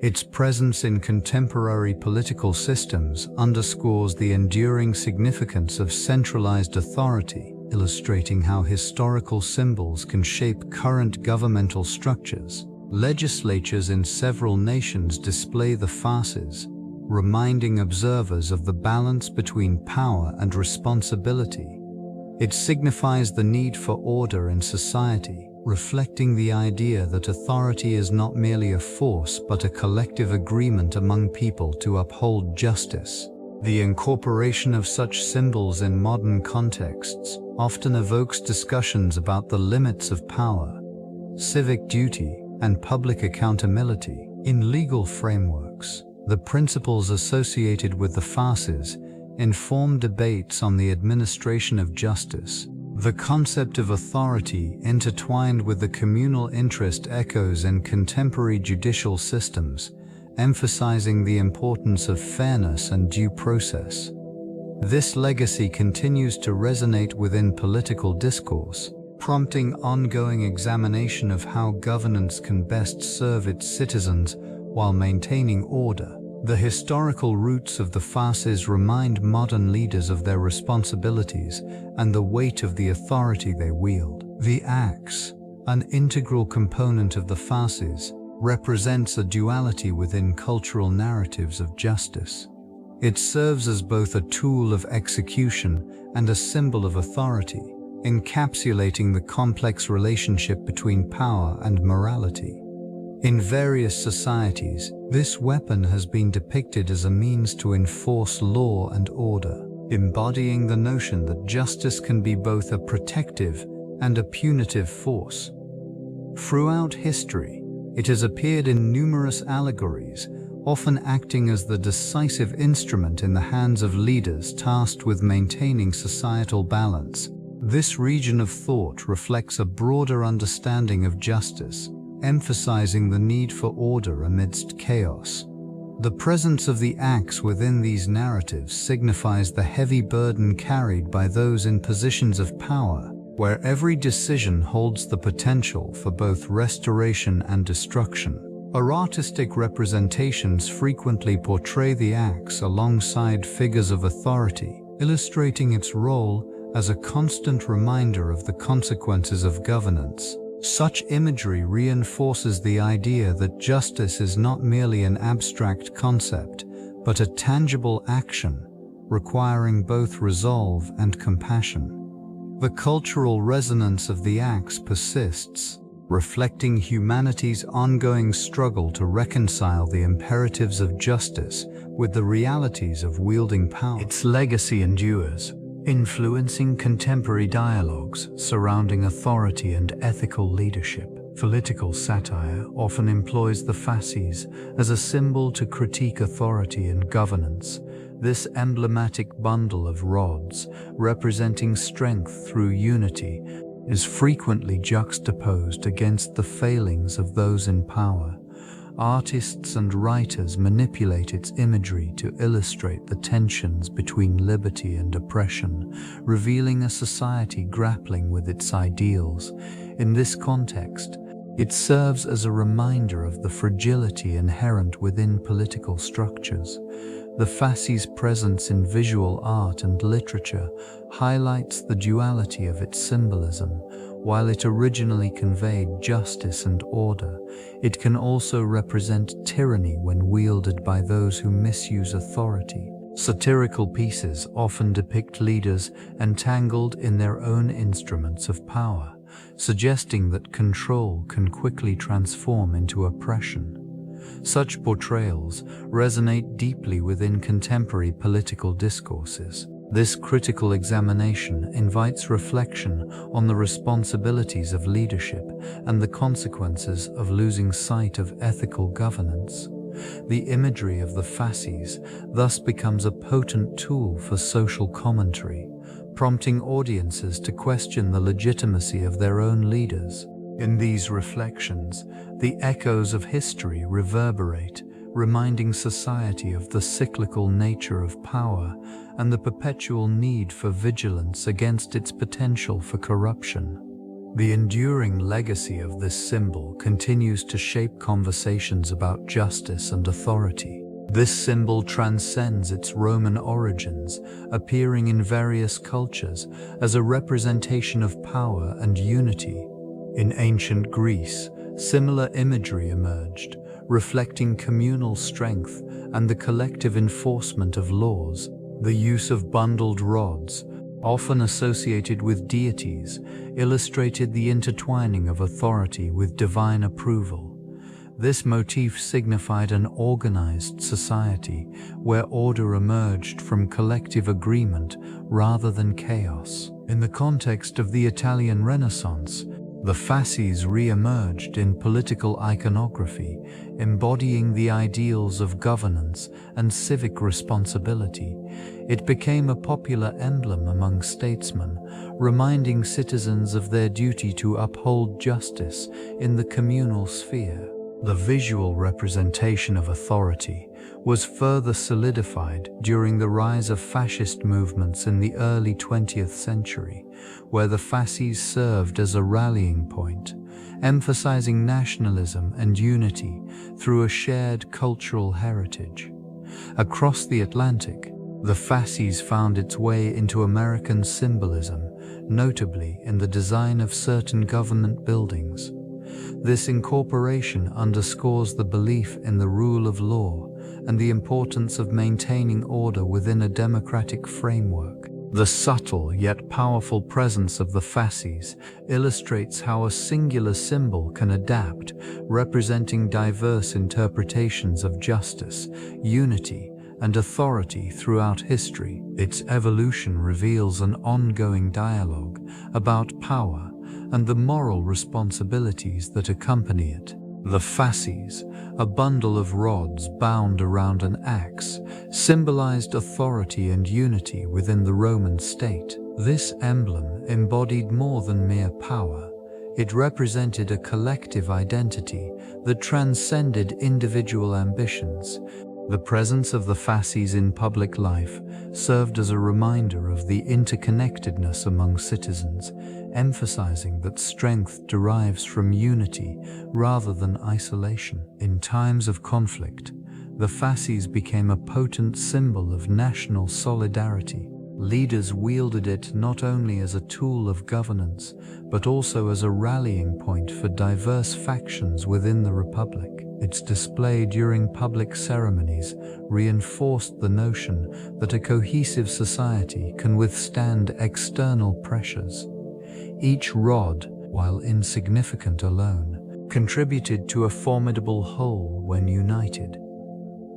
Its presence in contemporary political systems underscores the enduring significance of centralized authority, illustrating how historical symbols can shape current governmental structures. Legislatures in several nations display the Fasces, reminding observers of the balance between power and responsibility. It signifies the need for order in society, reflecting the idea that authority is not merely a force but a collective agreement among people to uphold justice. The incorporation of such symbols in modern contexts often evokes discussions about the limits of power, civic duty, and public accountability. In legal frameworks, the principles associated with the Fasces inform debates on the administration of justice. The concept of authority intertwined with the communal interest echoes in contemporary judicial systems, emphasizing the importance of fairness and due process. This legacy continues to resonate within political discourse, prompting ongoing examination of how governance can best serve its citizens while maintaining order. The historical roots of the Fasces remind modern leaders of their responsibilities and the weight of the authority they wield. The axe, an integral component of the Fasces, represents a duality within cultural narratives of justice. It serves as both a tool of execution and a symbol of authority, encapsulating the complex relationship between power and morality. In various societies, this weapon has been depicted as a means to enforce law and order, embodying the notion that justice can be both a protective and a punitive force. Throughout history, it has appeared in numerous allegories, often acting as the decisive instrument in the hands of leaders tasked with maintaining societal balance. This region of thought reflects a broader understanding of justice, emphasizing the need for order amidst chaos. The presence of the axe within these narratives signifies the heavy burden carried by those in positions of power, where every decision holds the potential for both restoration and destruction. Our artistic representations frequently portray the axe alongside figures of authority, illustrating its role as a constant reminder of the consequences of governance. Such imagery reinforces the idea that justice is not merely an abstract concept, but a tangible action, requiring both resolve and compassion. The cultural resonance of the axe persists, reflecting humanity's ongoing struggle to reconcile the imperatives of justice with the realities of wielding power. Its legacy endures, influencing contemporary dialogues surrounding authority and ethical leadership. Political satire often employs the fasces as a symbol to critique authority and governance. This emblematic bundle of rods, representing strength through unity, is frequently juxtaposed against the failings of those in power. Artists and writers manipulate its imagery to illustrate the tensions between liberty and oppression, revealing a society grappling with its ideals. In this context, it serves as a reminder of the fragility inherent within political structures. The fasces' presence in visual art and literature highlights the duality of its symbolism. While it originally conveyed justice and order, it can also represent tyranny when wielded by those who misuse authority. Satirical pieces often depict leaders entangled in their own instruments of power, suggesting that control can quickly transform into oppression. Such portrayals resonate deeply within contemporary political discourses. This critical examination invites reflection on the responsibilities of leadership and the consequences of losing sight of ethical governance. The imagery of the fasces thus becomes a potent tool for social commentary, prompting audiences to question the legitimacy of their own leaders. In these reflections, the echoes of history reverberate, reminding society of the cyclical nature of power and the perpetual need for vigilance against its potential for corruption. The enduring legacy of this symbol continues to shape conversations about justice and authority. This symbol transcends its Roman origins, appearing in various cultures as a representation of power and unity. In ancient Greece, similar imagery emerged, reflecting communal strength and the collective enforcement of laws. The use of bundled rods, often associated with deities, illustrated the intertwining of authority with divine approval. This motif signified an organized society where order emerged from collective agreement rather than chaos. In the context of the Italian Renaissance, the fasces re-emerged in political iconography, embodying the ideals of governance and civic responsibility. It became a popular emblem among statesmen, reminding citizens of their duty to uphold justice in the communal sphere. The visual representation of authority was further solidified during the rise of fascist movements in the early 20th century, where the fasces served as a rallying point, emphasizing nationalism and unity through a shared cultural heritage. Across the Atlantic, the fasces found its way into American symbolism, notably in the design of certain government buildings. This incorporation underscores the belief in the rule of law and the importance of maintaining order within a democratic framework. The subtle yet powerful presence of the fasces illustrates how a singular symbol can adapt, representing diverse interpretations of justice, unity, and authority throughout history. Its evolution reveals an ongoing dialogue about power and the moral responsibilities that accompany it. The fasces, a bundle of rods bound around an axe, symbolized authority and unity within the Roman state. This emblem embodied more than mere power. It represented a collective identity that transcended individual ambitions. The presence of the Fasces in public life served as a reminder of the interconnectedness among citizens, emphasizing that strength derives from unity rather than isolation. In times of conflict, the Fasces became a potent symbol of national solidarity. Leaders wielded it not only as a tool of governance, but also as a rallying point for diverse factions within the Republic. Its display during public ceremonies reinforced the notion that a cohesive society can withstand external pressures. Each rod, while insignificant alone, contributed to a formidable whole when united.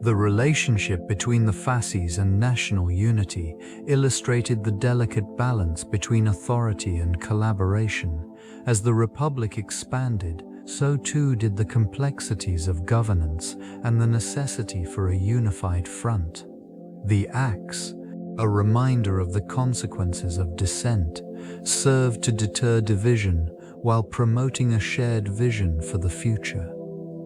The relationship between the Fasces and national unity illustrated the delicate balance between authority and collaboration. As the Republic expanded, so too did the complexities of governance and the necessity for a unified front. The axe, a reminder of the consequences of dissent, served to deter division while promoting a shared vision for the future.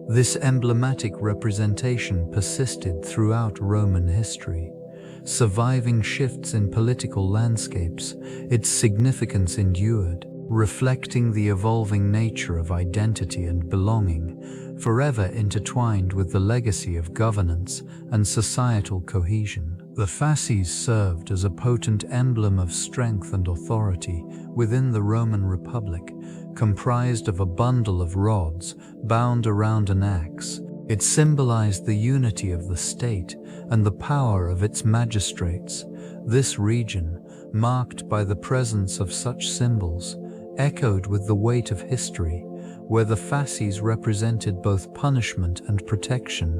This emblematic representation persisted throughout Roman history. Surviving shifts in political landscapes, its significance endured, reflecting the evolving nature of identity and belonging, forever intertwined with the legacy of governance and societal cohesion. The Fasces served as a potent emblem of strength and authority within the Roman Republic, comprised of a bundle of rods bound around an axe. It symbolized the unity of the state and the power of its magistrates. This region, marked by the presence of such symbols, echoed with the weight of history, where the Fasces represented both punishment and protection.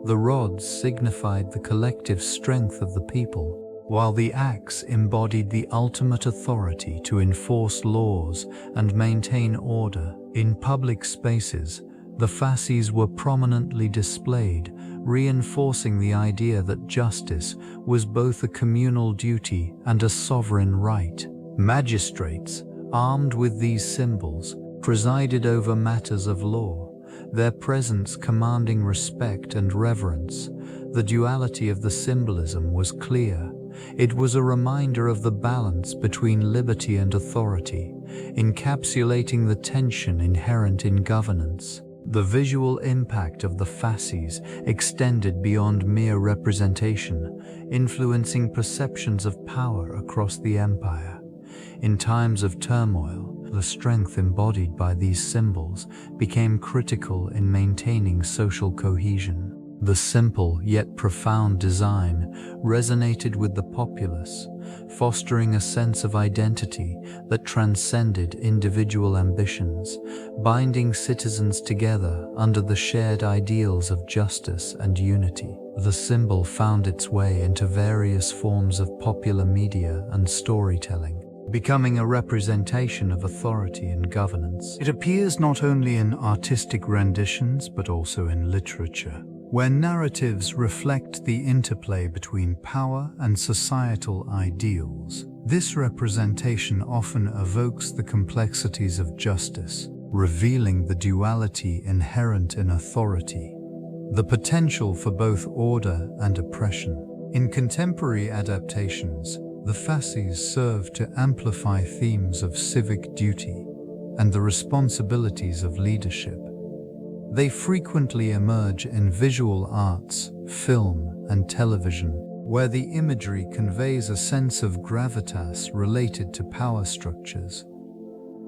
The rods signified the collective strength of the people, while the axe embodied the ultimate authority to enforce laws and maintain order. In public spaces, the Fasces were prominently displayed, reinforcing the idea that justice was both a communal duty and a sovereign right. Magistrates, armed with these symbols, presided over matters of law, their presence commanding respect and reverence. The duality of the symbolism was clear. It was a reminder of the balance between liberty and authority, encapsulating the tension inherent in governance. The visual impact of the Fasces extended beyond mere representation, influencing perceptions of power across the empire. In times of turmoil, the strength embodied by these symbols became critical in maintaining social cohesion. The simple yet profound design resonated with the populace, fostering a sense of identity that transcended individual ambitions, binding citizens together under the shared ideals of justice and unity. The symbol found its way into various forms of popular media and storytelling, becoming a representation of authority and governance. It appears not only in artistic renditions but also in literature, where narratives reflect the interplay between power and societal ideals. This representation often evokes the complexities of justice, revealing the duality inherent in authority, the potential for both order and oppression. In contemporary adaptations, the Fasces serve to amplify themes of civic duty and the responsibilities of leadership. They frequently emerge in visual arts, film, and television, where the imagery conveys a sense of gravitas related to power structures.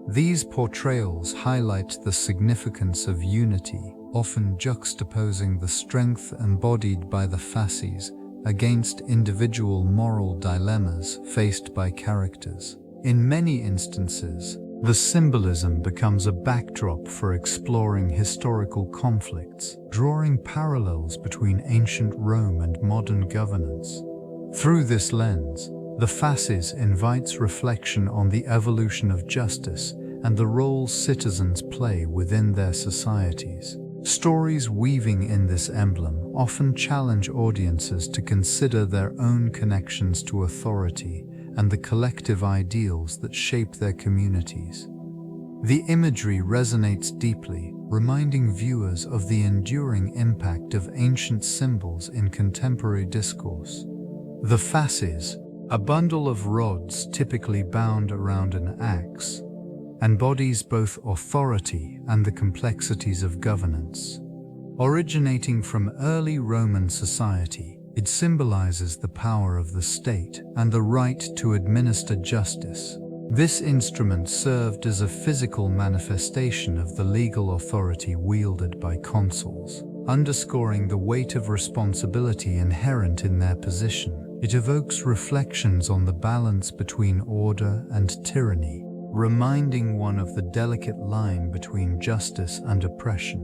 These portrayals highlight the significance of unity, often juxtaposing the strength embodied by the Fasces against individual moral dilemmas faced by characters. In many instances, the symbolism becomes a backdrop for exploring historical conflicts, drawing parallels between ancient Rome and modern governance. Through this lens, the Fasces invites reflection on the evolution of justice and the roles citizens play within their societies. Stories weaving in this emblem often challenge audiences to consider their own connections to authority and the collective ideals that shape their communities. The imagery resonates deeply, reminding viewers of the enduring impact of ancient symbols in contemporary discourse. The fasces, a bundle of rods typically bound around an axe, embodies both authority and the complexities of governance. Originating from early Roman society, it symbolizes the power of the state and the right to administer justice. This instrument served as a physical manifestation of the legal authority wielded by consuls, underscoring the weight of responsibility inherent in their position. It evokes reflections on the balance between order and tyranny, reminding one of the delicate line between justice and oppression.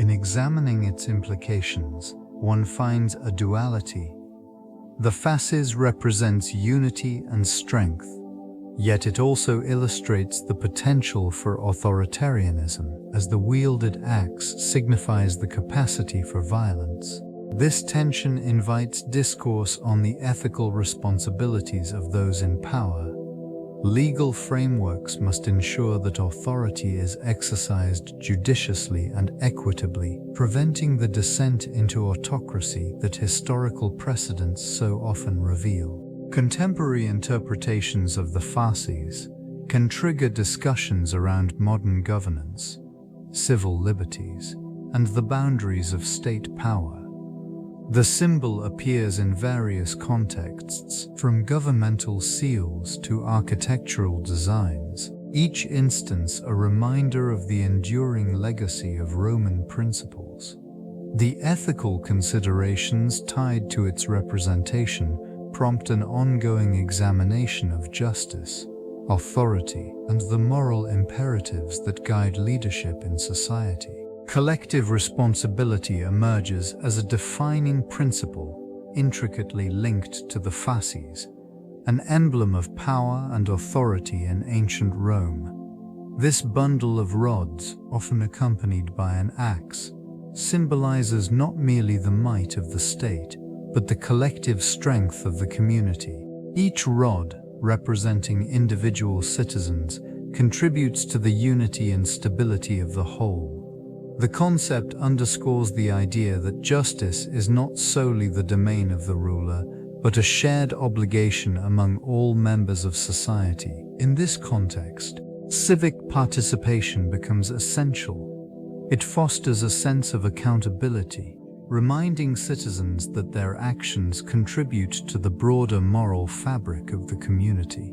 In examining its implications, one finds a duality. The fasces represents unity and strength, yet it also illustrates the potential for authoritarianism, as the wielded axe signifies the capacity for violence. This tension invites discourse on the ethical responsibilities of those in power. Legal frameworks must ensure that authority is exercised judiciously and equitably, preventing the descent into autocracy that historical precedents so often reveal. Contemporary interpretations of the fasces can trigger discussions around modern governance, civil liberties, and the boundaries of state power. The symbol appears in various contexts, from governmental seals to architectural designs, each instance a reminder of the enduring legacy of Roman principles. The ethical considerations tied to its representation prompt an ongoing examination of justice, authority, and the moral imperatives that guide leadership in society. Collective responsibility emerges as a defining principle, intricately linked to the fasces, an emblem of power and authority in ancient Rome. This bundle of rods, often accompanied by an axe, symbolizes not merely the might of the state, but the collective strength of the community. Each rod, representing individual citizens, contributes to the unity and stability of the whole. The concept underscores the idea that justice is not solely the domain of the ruler, but a shared obligation among all members of society. In this context, civic participation becomes essential. It fosters a sense of accountability, reminding citizens that their actions contribute to the broader moral fabric of the community.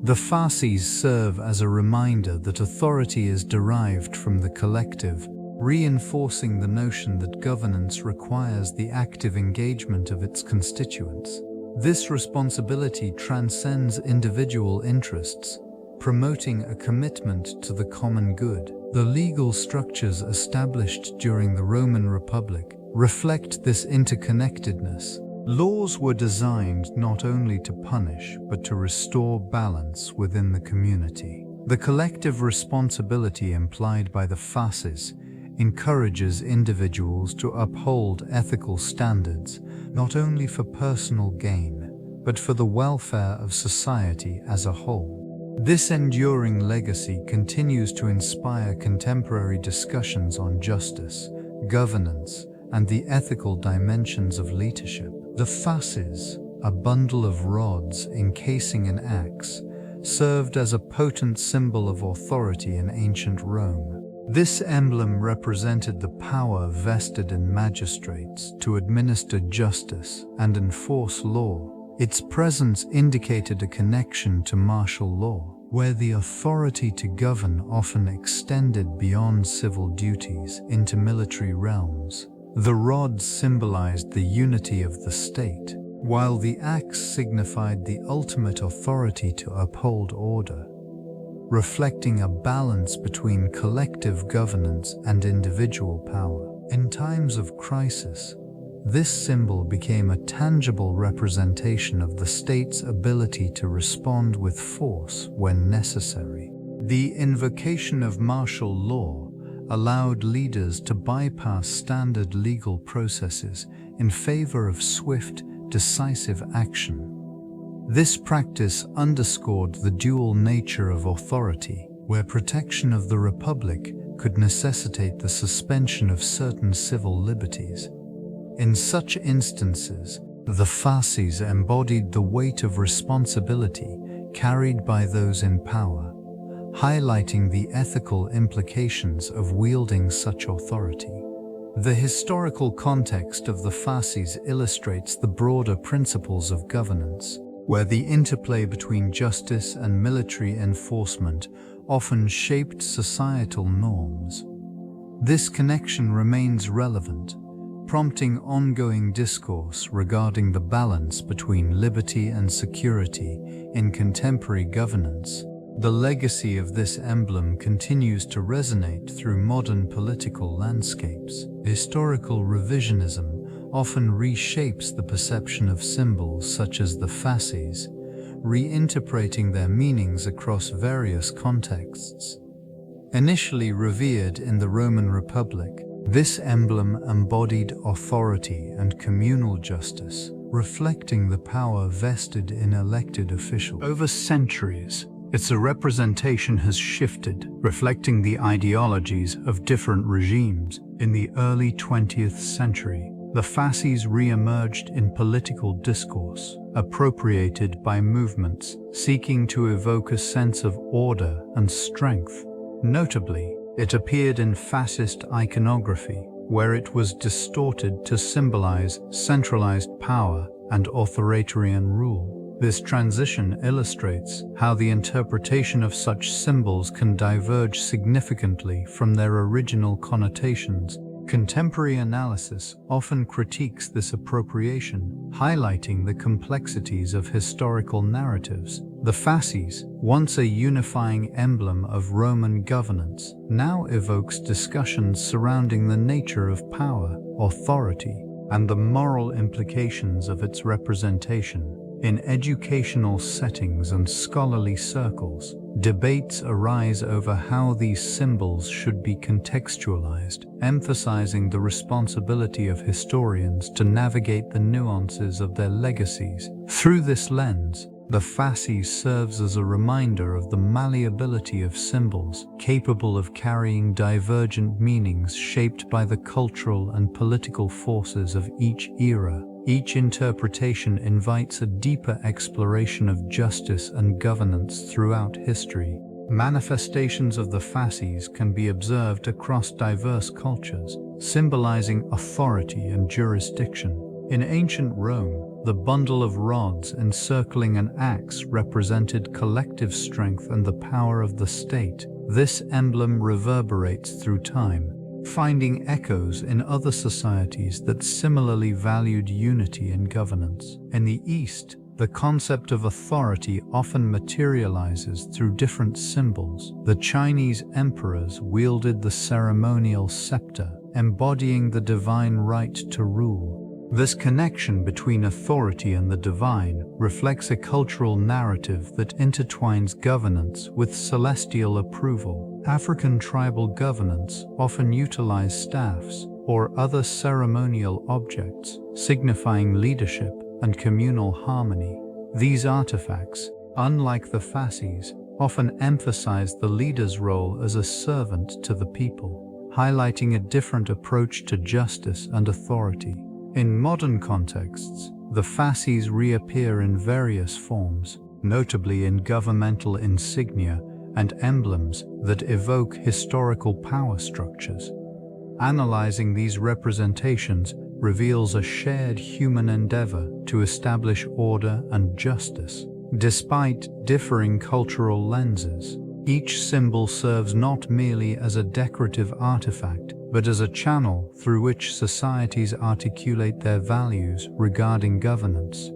The fasces serve as a reminder that authority is derived from the collective, reinforcing the notion that governance requires the active engagement of its constituents. This responsibility transcends individual interests, promoting a commitment to the common good. The legal structures established during the Roman Republic reflect this interconnectedness. Laws were designed not only to punish but to restore balance within the community. The collective responsibility implied by the fasces encourages individuals to uphold ethical standards not only for personal gain, but for the welfare of society as a whole. This enduring legacy continues to inspire contemporary discussions on justice, governance, and the ethical dimensions of leadership. The fasces, a bundle of rods encasing an axe, served as a potent symbol of authority in ancient Rome. This emblem represented the power vested in magistrates to administer justice and enforce law. Its presence indicated a connection to martial law, where the authority to govern often extended beyond civil duties into military realms. The rods symbolized the unity of the state, while the axe signified the ultimate authority to uphold order, reflecting a balance between collective governance and individual power. In times of crisis, this symbol became a tangible representation of the state's ability to respond with force when necessary. The invocation of martial law allowed leaders to bypass standard legal processes in favor of swift, decisive action. This practice underscored the dual nature of authority, where protection of the Republic could necessitate the suspension of certain civil liberties. In such instances, the Fasces embodied the weight of responsibility carried by those in power, highlighting the ethical implications of wielding such authority. The historical context of the Fasces illustrates the broader principles of governance, where the interplay between justice and military enforcement often shaped societal norms. This connection remains relevant, prompting ongoing discourse regarding the balance between liberty and security in contemporary governance. The legacy of this emblem continues to resonate through modern political landscapes. Historical revisionism often reshapes the perception of symbols such as the fasces, reinterpreting their meanings across various contexts. Initially revered in the Roman Republic, this emblem embodied authority and communal justice, reflecting the power vested in elected officials. Over centuries, its representation has shifted, reflecting the ideologies of different regimes. In the early 20th century, the fasces re-emerged in political discourse, appropriated by movements seeking to evoke a sense of order and strength. Notably, it appeared in fascist iconography, where it was distorted to symbolize centralized power and authoritarian rule. This transition illustrates how the interpretation of such symbols can diverge significantly from their original connotations. Contemporary analysis often critiques this appropriation, highlighting the complexities of historical narratives. The fasces, once a unifying emblem of Roman governance, now evokes discussions surrounding the nature of power, authority, and the moral implications of its representation. In educational settings and scholarly circles, debates arise over how these symbols should be contextualized, emphasizing the responsibility of historians to navigate the nuances of their legacies. Through this lens, the fasces serves as a reminder of the malleability of symbols, capable of carrying divergent meanings shaped by the cultural and political forces of each era. Each interpretation invites a deeper exploration of justice and governance throughout history. Manifestations of the fasces can be observed across diverse cultures, symbolizing authority and jurisdiction. In ancient Rome, the bundle of rods encircling an axe represented collective strength and the power of the state. This emblem reverberates through time, finding echoes in other societies that similarly valued unity in governance. In the East, the concept of authority often materializes through different symbols. The Chinese emperors wielded the ceremonial scepter, embodying the divine right to rule. This connection between authority and the divine reflects a cultural narrative that intertwines governance with celestial approval. African tribal governance often utilized staffs or other ceremonial objects, signifying leadership and communal harmony. These artifacts, unlike the fasces, often emphasize the leader's role as a servant to the people, highlighting a different approach to justice and authority. In modern contexts, the fasces reappear in various forms, notably in governmental insignia and emblems that evoke historical power structures. Analyzing these representations reveals a shared human endeavor to establish order and justice. Despite differing cultural lenses, each symbol serves not merely as a decorative artifact, but as a channel through which societies articulate their values regarding governance.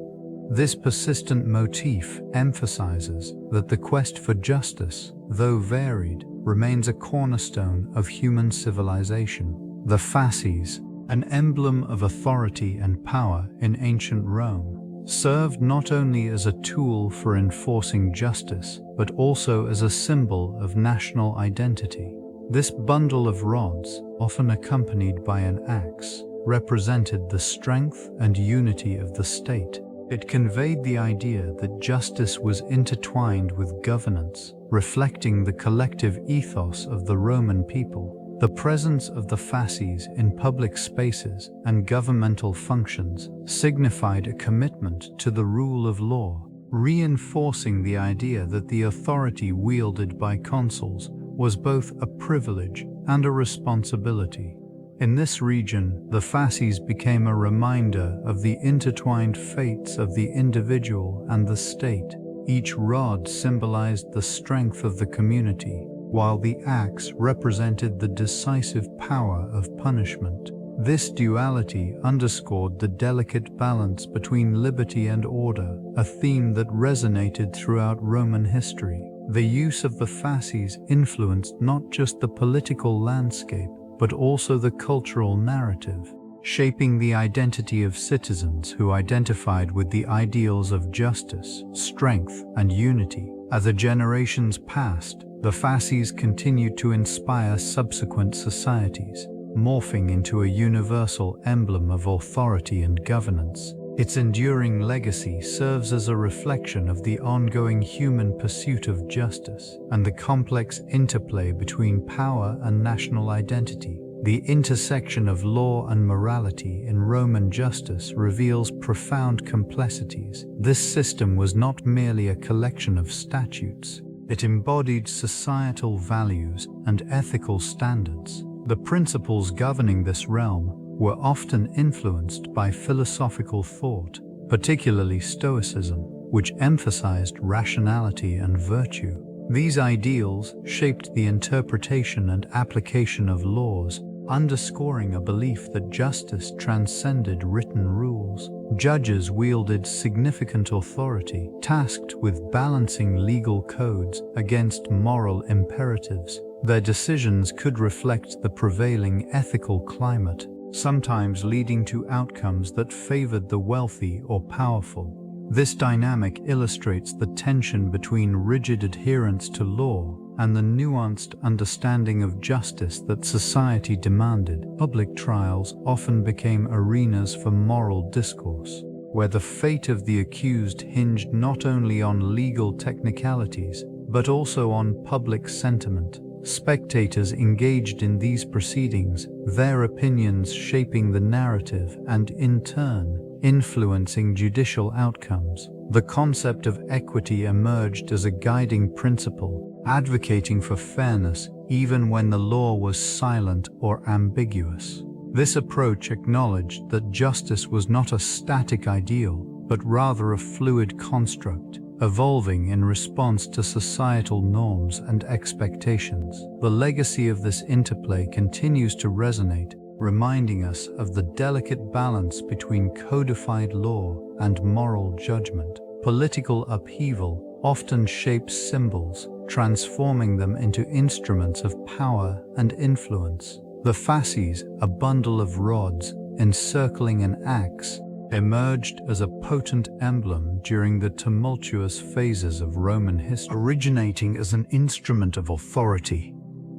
This persistent motif emphasizes that the quest for justice, though varied, remains a cornerstone of human civilization. The fasces, an emblem of authority and power in ancient Rome, served not only as a tool for enforcing justice, but also as a symbol of national identity. This bundle of rods, often accompanied by an axe, represented the strength and unity of the state. It conveyed the idea that justice was intertwined with governance, reflecting the collective ethos of the Roman people. The presence of the fasces in public spaces and governmental functions signified a commitment to the rule of law, reinforcing the idea that the authority wielded by consuls was both a privilege and a responsibility. In this region, the fasces became a reminder of the intertwined fates of the individual and the state. Each rod symbolized the strength of the community, while the axe represented the decisive power of punishment. This duality underscored the delicate balance between liberty and order, a theme that resonated throughout Roman history. The use of the fasces influenced not just the political landscape, but also the cultural narrative, shaping the identity of citizens who identified with the ideals of justice, strength, and unity. As the generations passed, the fasces continued to inspire subsequent societies, morphing into a universal emblem of authority and governance. Its enduring legacy serves as a reflection of the ongoing human pursuit of justice and the complex interplay between power and national identity. The intersection of law and morality in Roman justice reveals profound complexities. This system was not merely a collection of statutes. It embodied societal values and ethical standards. The principles governing this realm were often influenced by philosophical thought, particularly Stoicism, which emphasized rationality and virtue. These ideals shaped the interpretation and application of laws, underscoring a belief that justice transcended written rules. Judges wielded significant authority, tasked with balancing legal codes against moral imperatives. Their decisions could reflect the prevailing ethical climate, sometimes leading to outcomes that favored the wealthy or powerful. This dynamic illustrates the tension between rigid adherence to law and the nuanced understanding of justice that society demanded. Public trials often became arenas for moral discourse, where the fate of the accused hinged not only on legal technicalities, but also on public sentiment. Spectators engaged in these proceedings, their opinions shaping the narrative and, in turn, influencing judicial outcomes. The concept of equity emerged as a guiding principle, advocating for fairness even when the law was silent or ambiguous. This approach acknowledged that justice was not a static ideal, but rather a fluid construct, evolving in response to societal norms and expectations. The legacy of this interplay continues to resonate, reminding us of the delicate balance between codified law and moral judgment. Political upheaval often shapes symbols, transforming them into instruments of power and influence. The fasces, a bundle of rods encircling an axe, emerged as a potent emblem during the tumultuous phases of Roman history. Originating as an instrument of authority,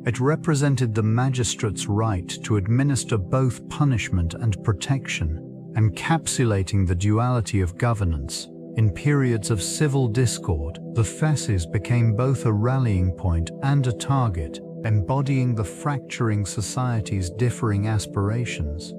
it represented the magistrate's right to administer both punishment and protection, encapsulating the duality of governance. In periods of civil discord, the fasces became both a rallying point and a target, embodying the fracturing society's differing aspirations.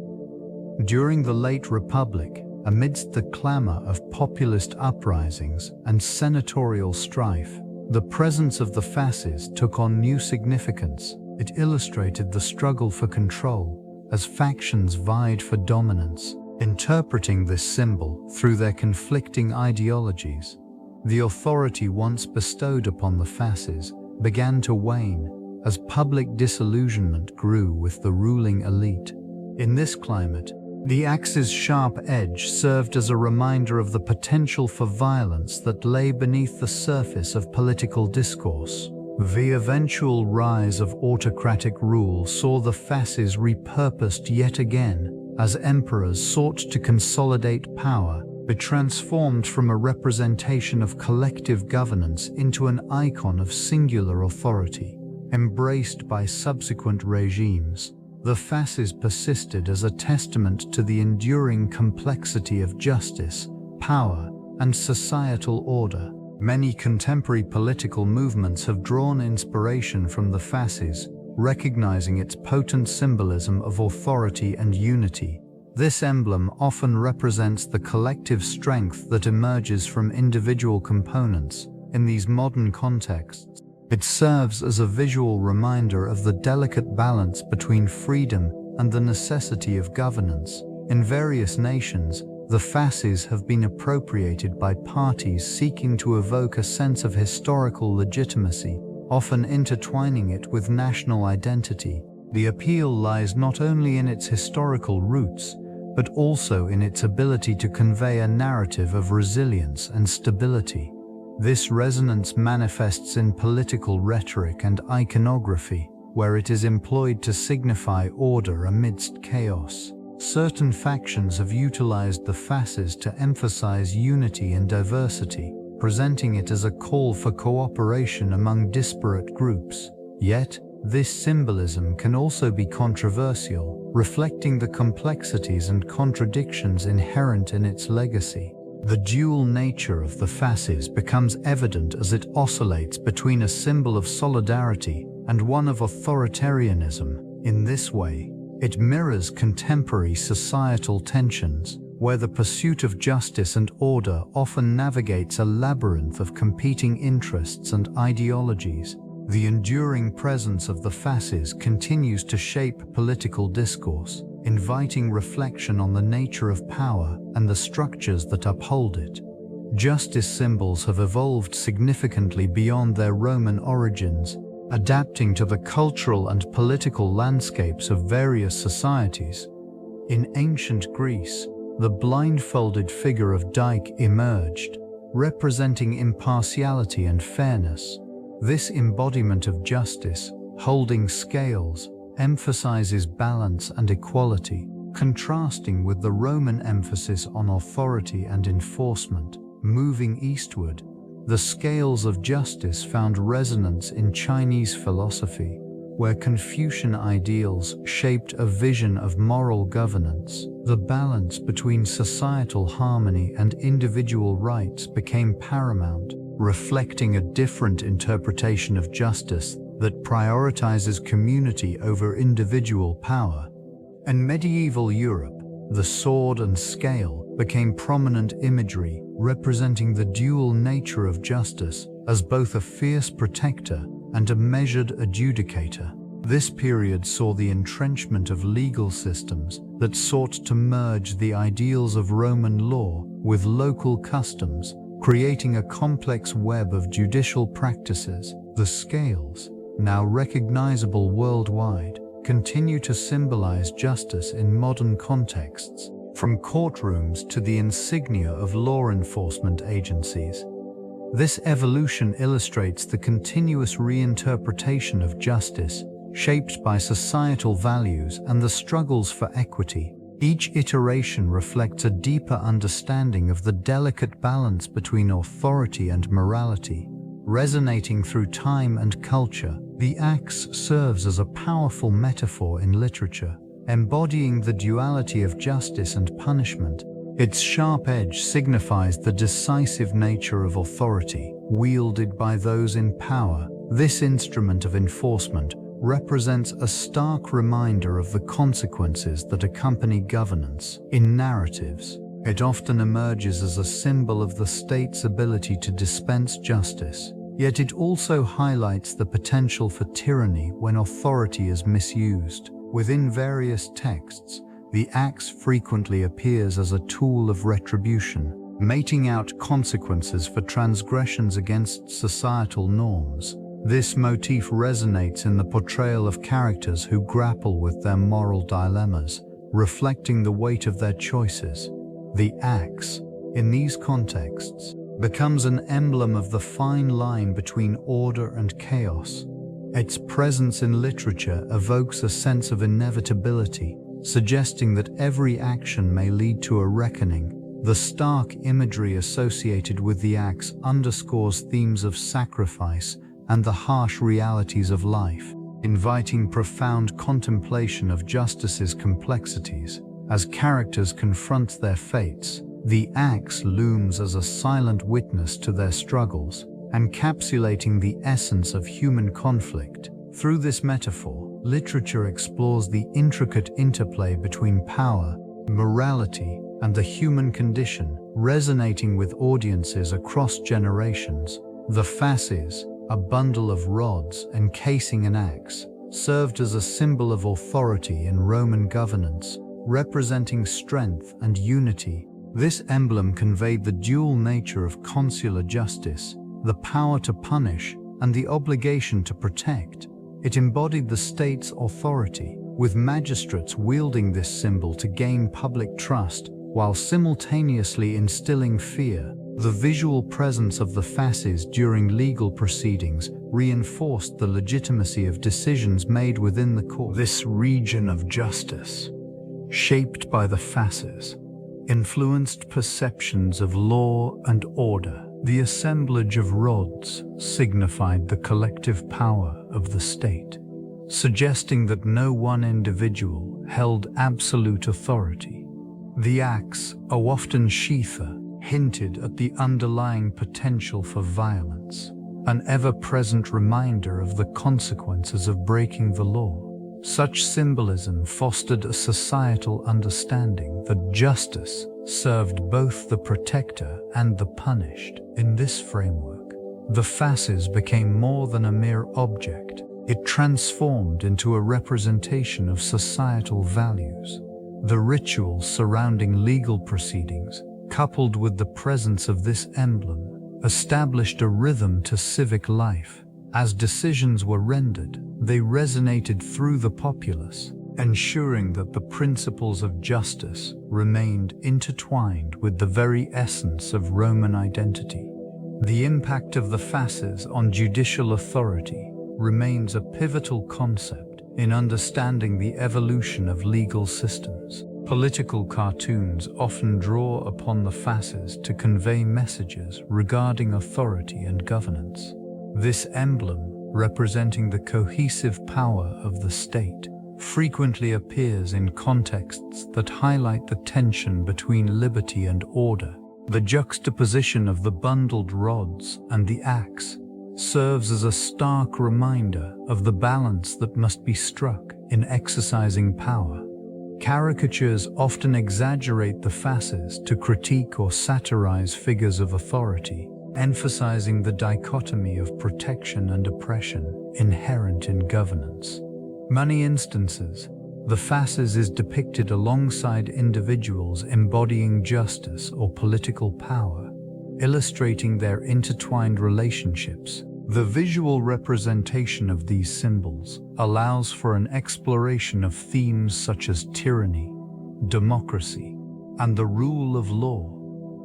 During the late Republic, amidst the clamor of populist uprisings and senatorial strife, the presence of the fasces took on new significance. It illustrated the struggle for control as factions vied for dominance. Interpreting this symbol through their conflicting ideologies, the authority once bestowed upon the fasces began to wane as public disillusionment grew with the ruling elite. In this climate, the axe's sharp edge served as a reminder of the potential for violence that lay beneath the surface of political discourse. The eventual rise of autocratic rule saw the fasces repurposed yet again, as emperors sought to consolidate power. It transformed from a representation of collective governance into an icon of singular authority, embraced by subsequent regimes. The fasces persisted as a testament to the enduring complexity of justice, power, and societal order. Many contemporary political movements have drawn inspiration from the Fasces, recognizing its potent symbolism of authority and unity. This emblem often represents the collective strength that emerges from individual components. In these modern contexts, it serves as a visual reminder of the delicate balance between freedom and the necessity of governance. In various nations, the Fasces have been appropriated by parties seeking to evoke a sense of historical legitimacy, often intertwining it with national identity. The appeal lies not only in its historical roots, but also in its ability to convey a narrative of resilience and stability. This resonance manifests in political rhetoric and iconography, where it is employed to signify order amidst chaos. Certain factions have utilized the Fasces to emphasize unity and diversity, presenting it as a call for cooperation among disparate groups. Yet, this symbolism can also be controversial, reflecting the complexities and contradictions inherent in its legacy. The dual nature of the Fasces becomes evident as it oscillates between a symbol of solidarity and one of authoritarianism. In this way, it mirrors contemporary societal tensions, where the pursuit of justice and order often navigates a labyrinth of competing interests and ideologies. The enduring presence of the Fasces continues to shape political discourse, inviting reflection on the nature of power and the structures that uphold it. Justice symbols have evolved significantly beyond their Roman origins, adapting to the cultural and political landscapes of various societies. In ancient Greece, the blindfolded figure of Dike emerged, representing impartiality and fairness. This embodiment of justice, holding scales, emphasizes balance and equality, contrasting with the Roman emphasis on authority and enforcement. Moving eastward, the scales of justice found resonance in Chinese philosophy, where Confucian ideals shaped a vision of moral governance. The balance between societal harmony and individual rights became paramount, reflecting a different interpretation of justice that prioritizes community over individual power. In medieval Europe, the sword and scale became prominent imagery, representing the dual nature of justice as both a fierce protector and a measured adjudicator. This period saw the entrenchment of legal systems that sought to merge the ideals of Roman law with local customs, creating a complex web of judicial practices. The scales, now recognizable worldwide, continue to symbolize justice in modern contexts, from courtrooms to the insignia of law enforcement agencies. This evolution illustrates the continuous reinterpretation of justice, shaped by societal values and the struggles for equity. Each iteration reflects a deeper understanding of the delicate balance between authority and morality. Resonating through time and culture, the axe serves as a powerful metaphor in literature, embodying the duality of justice and punishment. Its sharp edge signifies the decisive nature of authority, wielded by those in power. This instrument of enforcement represents a stark reminder of the consequences that accompany governance. In narratives, it often emerges as a symbol of the state's ability to dispense justice, yet it also highlights the potential for tyranny when authority is misused. Within various texts, the axe frequently appears as a tool of retribution, meting out consequences for transgressions against societal norms. This motif resonates in the portrayal of characters who grapple with their moral dilemmas, reflecting the weight of their choices. The axe, in these contexts, becomes an emblem of the fine line between order and chaos. Its presence in literature evokes a sense of inevitability, suggesting that every action may lead to a reckoning. The stark imagery associated with the axe underscores themes of sacrifice and the harsh realities of life, inviting profound contemplation of justice's complexities. As characters confront their fates, The axe looms as a silent witness to their struggles, encapsulating the essence of human conflict. Through this metaphor, literature explores the intricate interplay between power, morality, and the human condition, resonating with audiences across generations. The fasces, a bundle of rods encasing an axe, served as a symbol of authority in Roman governance, representing strength and unity. This emblem conveyed the dual nature of consular justice, the power to punish and the obligation to protect. It embodied the state's authority, with magistrates wielding this symbol to gain public trust while simultaneously instilling fear. The visual presence of the fasces during legal proceedings reinforced the legitimacy of decisions made within the court. This region of justice, shaped by the fasces, influenced perceptions of law and order. The assemblage of rods signified the collective power of the state, suggesting that no one individual held absolute authority. The axe, a often sheather, hinted at the underlying potential for violence, an ever-present reminder of the consequences of breaking the law. Such symbolism fostered a societal understanding that justice served both the protector and the punished. In this framework, the fasces became more than a mere object. It transformed into a representation of societal values. The rituals surrounding legal proceedings, coupled with the presence of this emblem, established a rhythm to civic life. As decisions were rendered, they resonated through the populace, ensuring that the principles of justice remained intertwined with the very essence of Roman identity. The impact of the fasces on judicial authority remains a pivotal concept in understanding the evolution of legal systems. Political cartoons often draw upon the fasces to convey messages regarding authority and governance. This emblem, representing the cohesive power of the state, frequently appears in contexts that highlight the tension between liberty and order. The juxtaposition of the bundled rods and the axe serves as a stark reminder of the balance that must be struck in exercising power. Caricatures often exaggerate the fasces to critique or satirize figures of authority, emphasizing the dichotomy of protection and oppression inherent in governance. Many instances, the fasces is depicted alongside individuals embodying justice or political power, illustrating their intertwined relationships. The visual representation of these symbols allows for an exploration of themes such as tyranny, democracy, and the rule of law.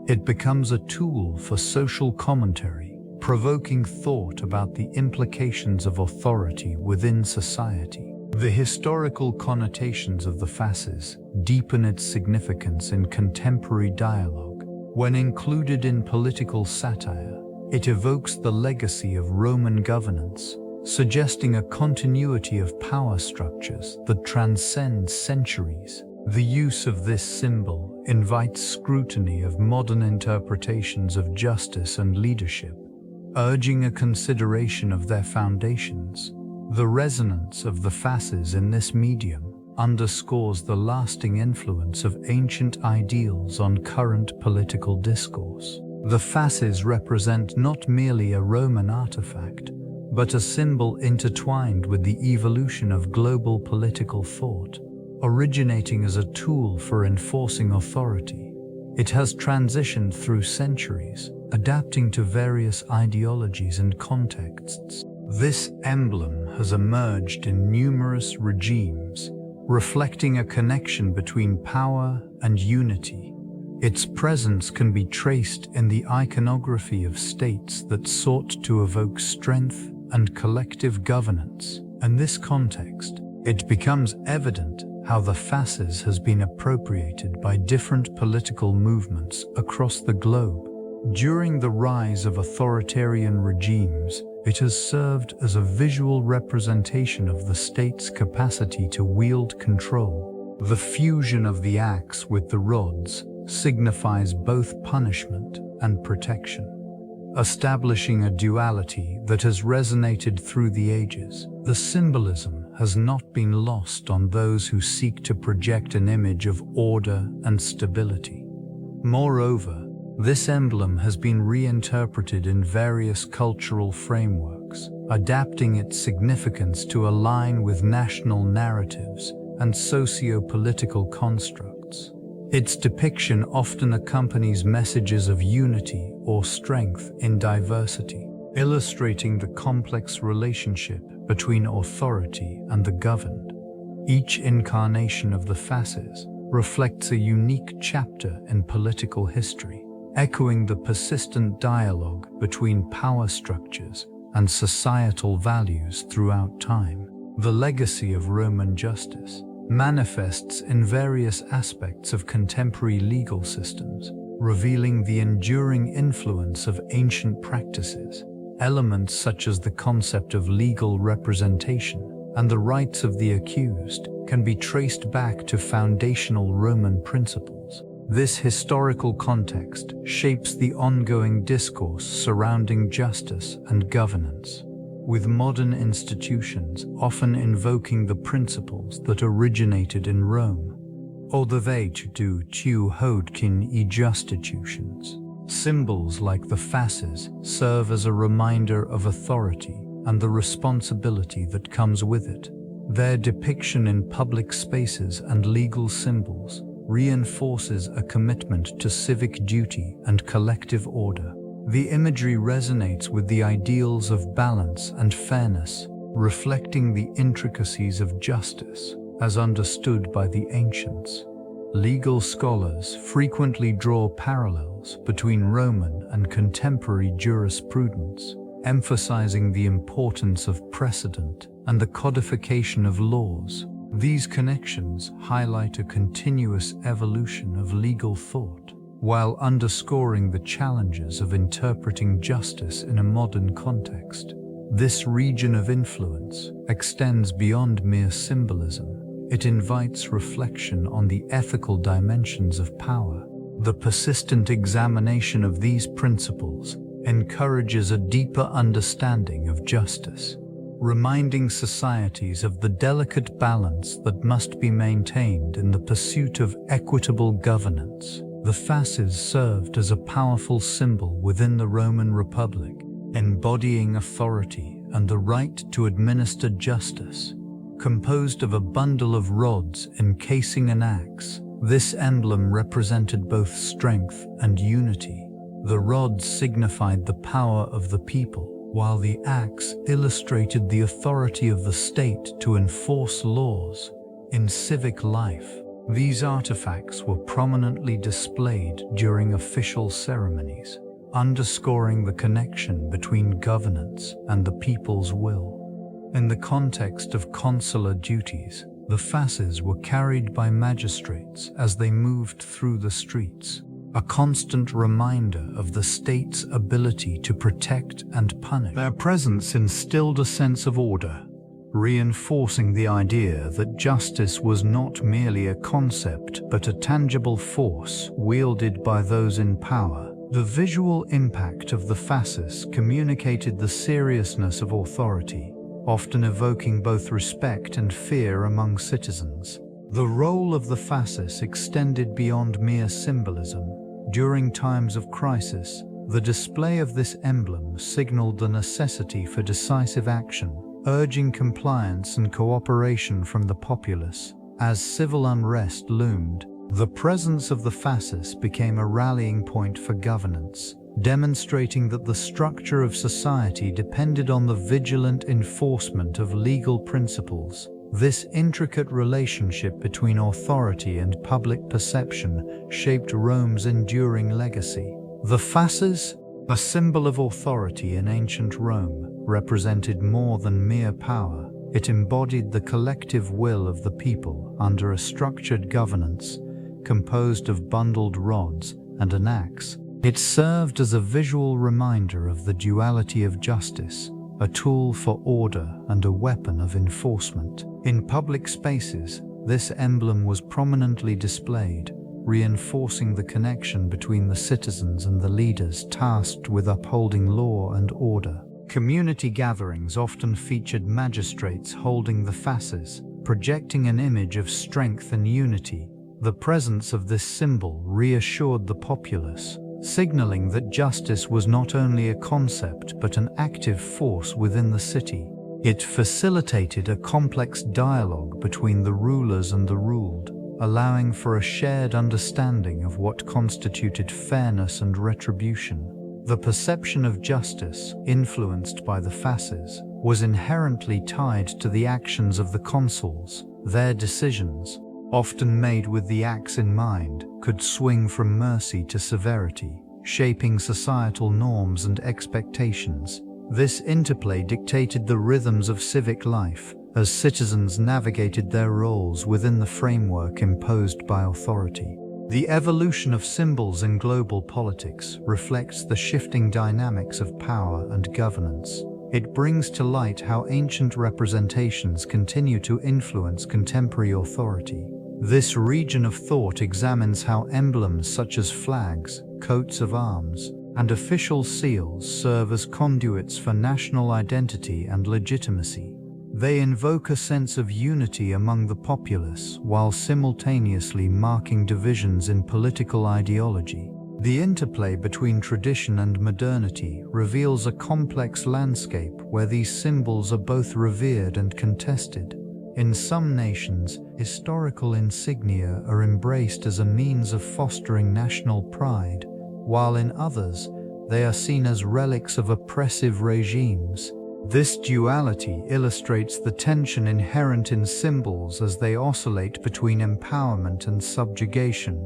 It becomes a tool for social commentary, provoking thought about the implications of authority within society. The historical connotations of the fasces deepen its significance in contemporary dialogue. When included in political satire, it evokes the legacy of Roman governance, suggesting a continuity of power structures that transcend centuries. The use of this symbol invites scrutiny of modern interpretations of justice and leadership, urging a consideration of their foundations. The resonance of the fasces in this medium underscores the lasting influence of ancient ideals on current political discourse. The fasces represent not merely a Roman artifact, but a symbol intertwined with the evolution of global political thought. Originating as a tool for enforcing authority, it has transitioned through centuries, adapting to various ideologies and contexts. This emblem has emerged in numerous regimes, reflecting a connection between power and unity. Its presence can be traced in the iconography of states that sought to evoke strength and collective governance. In this context, it becomes evident how the fasces has been appropriated by different political movements across the globe. During the rise of authoritarian regimes, it has served as a visual representation of the state's capacity to wield control. The fusion of the axe with the rods signifies both punishment and protection, establishing a duality that has resonated through the ages. The symbolism has not been lost on those who seek to project an image of order and stability. Moreover, this emblem has been reinterpreted in various cultural frameworks, adapting its significance to align with national narratives and socio-political constructs. Its depiction often accompanies messages of unity or strength in diversity, illustrating the complex relationship between authority and the governed. Each incarnation of the Fasces reflects a unique chapter in political history, echoing the persistent dialogue between power structures and societal values throughout time. The legacy of Roman justice manifests in various aspects of contemporary legal systems, revealing the enduring influence of ancient practices. Elements such as the concept of legal representation and the rights of the accused can be traced back to foundational Roman principles. This historical context shapes the ongoing discourse surrounding justice and governance, with modern institutions often invoking the principles that originated in Rome, or the tu hodkin e justitutions. Symbols like the Fasces serve as a reminder of authority and the responsibility that comes with it. Their depiction in public spaces and legal symbols reinforces a commitment to civic duty and collective order. The imagery resonates with the ideals of balance and fairness, reflecting the intricacies of justice as understood by the ancients. Legal scholars frequently draw parallels between Roman and contemporary jurisprudence, emphasizing the importance of precedent and the codification of laws. These connections highlight a continuous evolution of legal thought, while underscoring the challenges of interpreting justice in a modern context. This region of influence extends beyond mere symbolism. It invites reflection on the ethical dimensions of power. The persistent examination of these principles encourages a deeper understanding of justice, reminding societies of the delicate balance that must be maintained in the pursuit of equitable governance. The Fasces served as a powerful symbol within the Roman Republic, embodying authority and the right to administer justice. Composed of a bundle of rods encasing an axe, this emblem represented both strength and unity. The rods signified the power of the people, while the axe illustrated the authority of the state to enforce laws. In civic life, these artifacts were prominently displayed during official ceremonies, underscoring the connection between governance and the people's will. In the context of consular duties, the Fasces were carried by magistrates as they moved through the streets, a constant reminder of the state's ability to protect and punish. Their presence instilled a sense of order, reinforcing the idea that justice was not merely a concept but a tangible force wielded by those in power. The visual impact of the Fasces communicated the seriousness of authority, often evoking both respect and fear among citizens. The role of the Fasces extended beyond mere symbolism. During times of crisis, the display of this emblem signaled the necessity for decisive action, urging compliance and cooperation from the populace. As civil unrest loomed, the presence of the Fasces became a rallying point for governance, demonstrating that the structure of society depended on the vigilant enforcement of legal principles. This intricate relationship between authority and public perception shaped Rome's enduring legacy. The Fasces, a symbol of authority in ancient Rome, represented more than mere power. It embodied the collective will of the people under a structured governance composed of bundled rods and an axe. It served as a visual reminder of the duality of justice, a tool for order and a weapon of enforcement. In public spaces, this emblem was prominently displayed, reinforcing the connection between the citizens and the leaders tasked with upholding law and order. Community gatherings often featured magistrates holding the fasces, projecting an image of strength and unity. The presence of this symbol reassured the populace, signaling that justice was not only a concept but an active force within the city. It facilitated a complex dialogue between the rulers and the ruled, allowing for a shared understanding of what constituted fairness and retribution. The perception of justice, influenced by the fasces, was inherently tied to the actions of the consuls. Their decisions, often made with the axe in mind, could swing from mercy to severity, shaping societal norms and expectations. This interplay dictated the rhythms of civic life, as citizens navigated their roles within the framework imposed by authority. The evolution of symbols in global politics reflects the shifting dynamics of power and governance. It brings to light how ancient representations continue to influence contemporary authority. This region of thought examines how emblems such as flags, coats of arms, and official seals serve as conduits for national identity and legitimacy. They invoke a sense of unity among the populace while simultaneously marking divisions in political ideology. The interplay between tradition and modernity reveals a complex landscape where these symbols are both revered and contested. In some nations, historical insignia are embraced as a means of fostering national pride, while in others, they are seen as relics of oppressive regimes. This duality illustrates the tension inherent in symbols as they oscillate between empowerment and subjugation.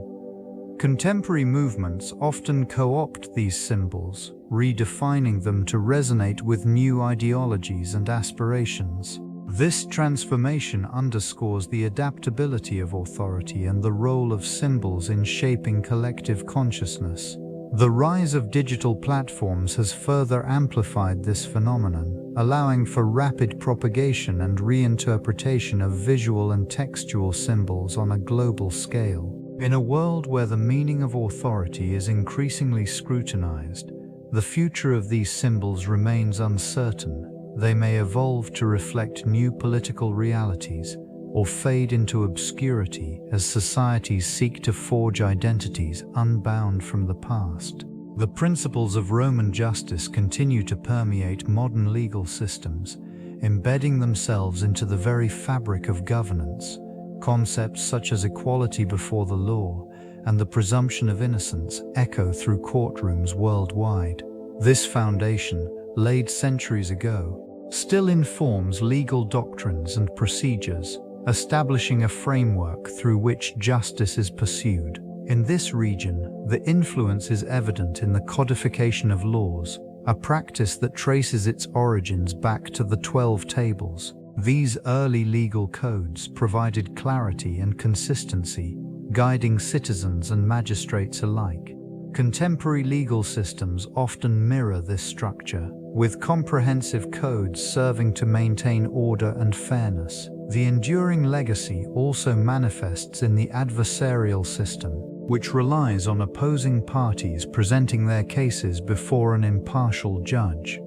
Contemporary movements often co-opt these symbols, redefining them to resonate with new ideologies and aspirations. This transformation underscores the adaptability of authority and the role of symbols in shaping collective consciousness. The rise of digital platforms has further amplified this phenomenon, allowing for rapid propagation and reinterpretation of visual and textual symbols on a global scale. In a world where the meaning of authority is increasingly scrutinized, the future of these symbols remains uncertain. They may evolve to reflect new political realities, or fade into obscurity as societies seek to forge identities unbound from the past. The principles of Roman justice continue to permeate modern legal systems, embedding themselves into the very fabric of governance. Concepts such as equality before the law and the presumption of innocence echo through courtrooms worldwide. This foundation, laid centuries ago, still informs legal doctrines and procedures, establishing a framework through which justice is pursued. In this region, the influence is evident in the codification of laws, a practice that traces its origins back to the 12 Tables. These early legal codes provided clarity and consistency, guiding citizens and magistrates alike. Contemporary legal systems often mirror this structure, with comprehensive codes serving to maintain order and fairness. The enduring legacy also manifests in the adversarial system, which relies on opposing parties presenting their cases before an impartial judge.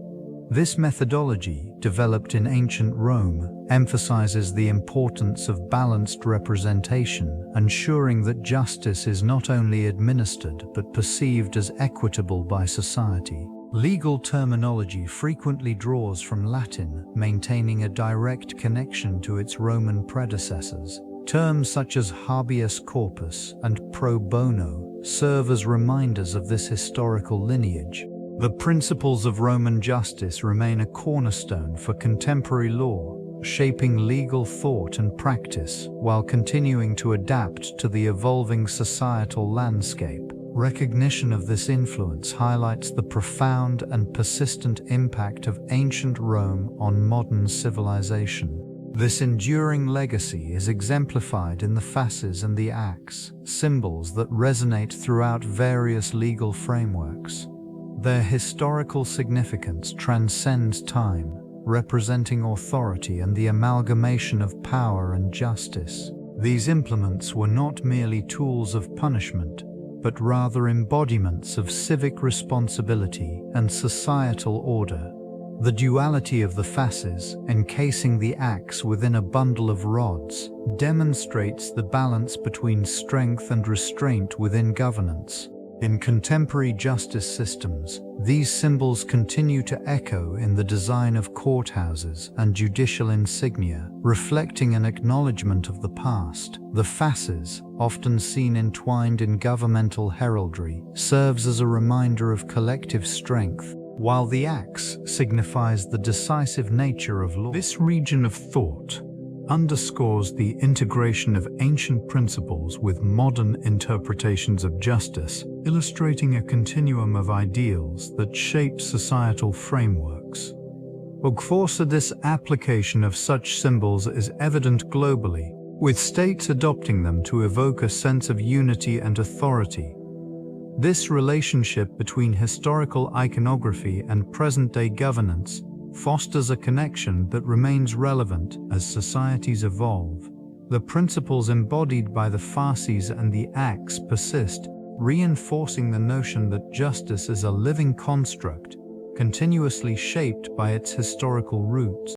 This methodology, developed in ancient Rome, emphasizes the importance of balanced representation, ensuring that justice is not only administered but perceived as equitable by society. Legal terminology frequently draws from Latin, maintaining a direct connection to its Roman predecessors. Terms such as habeas corpus and pro bono serve as reminders of this historical lineage. The principles of Roman justice remain a cornerstone for contemporary law, shaping legal thought and practice while continuing to adapt to the evolving societal landscape. Recognition of this influence highlights the profound and persistent impact of ancient Rome on modern civilization. This enduring legacy is exemplified in the fasces and the axe, symbols that resonate throughout various legal frameworks. Their historical significance transcends time, representing authority and the amalgamation of power and justice. These implements were not merely tools of punishment, but rather embodiments of civic responsibility and societal order. The duality of the fasces, encasing the axe within a bundle of rods, demonstrates the balance between strength and restraint within governance. In contemporary justice systems, these symbols continue to echo in the design of courthouses and judicial insignia, reflecting an acknowledgement of the past. The fasces, often seen entwined in governmental heraldry, serves as a reminder of collective strength, while the axe signifies the decisive nature of law. This region of thought underscores the integration of ancient principles with modern interpretations of justice, illustrating a continuum of ideals that shape societal frameworks. This application of such symbols is evident globally, with states adopting them to evoke a sense of unity and authority. This relationship between historical iconography and present-day governance fosters a connection that remains relevant as societies evolve. The principles embodied by the fasces and the axe persist, reinforcing the notion that justice is a living construct, continuously shaped by its historical roots.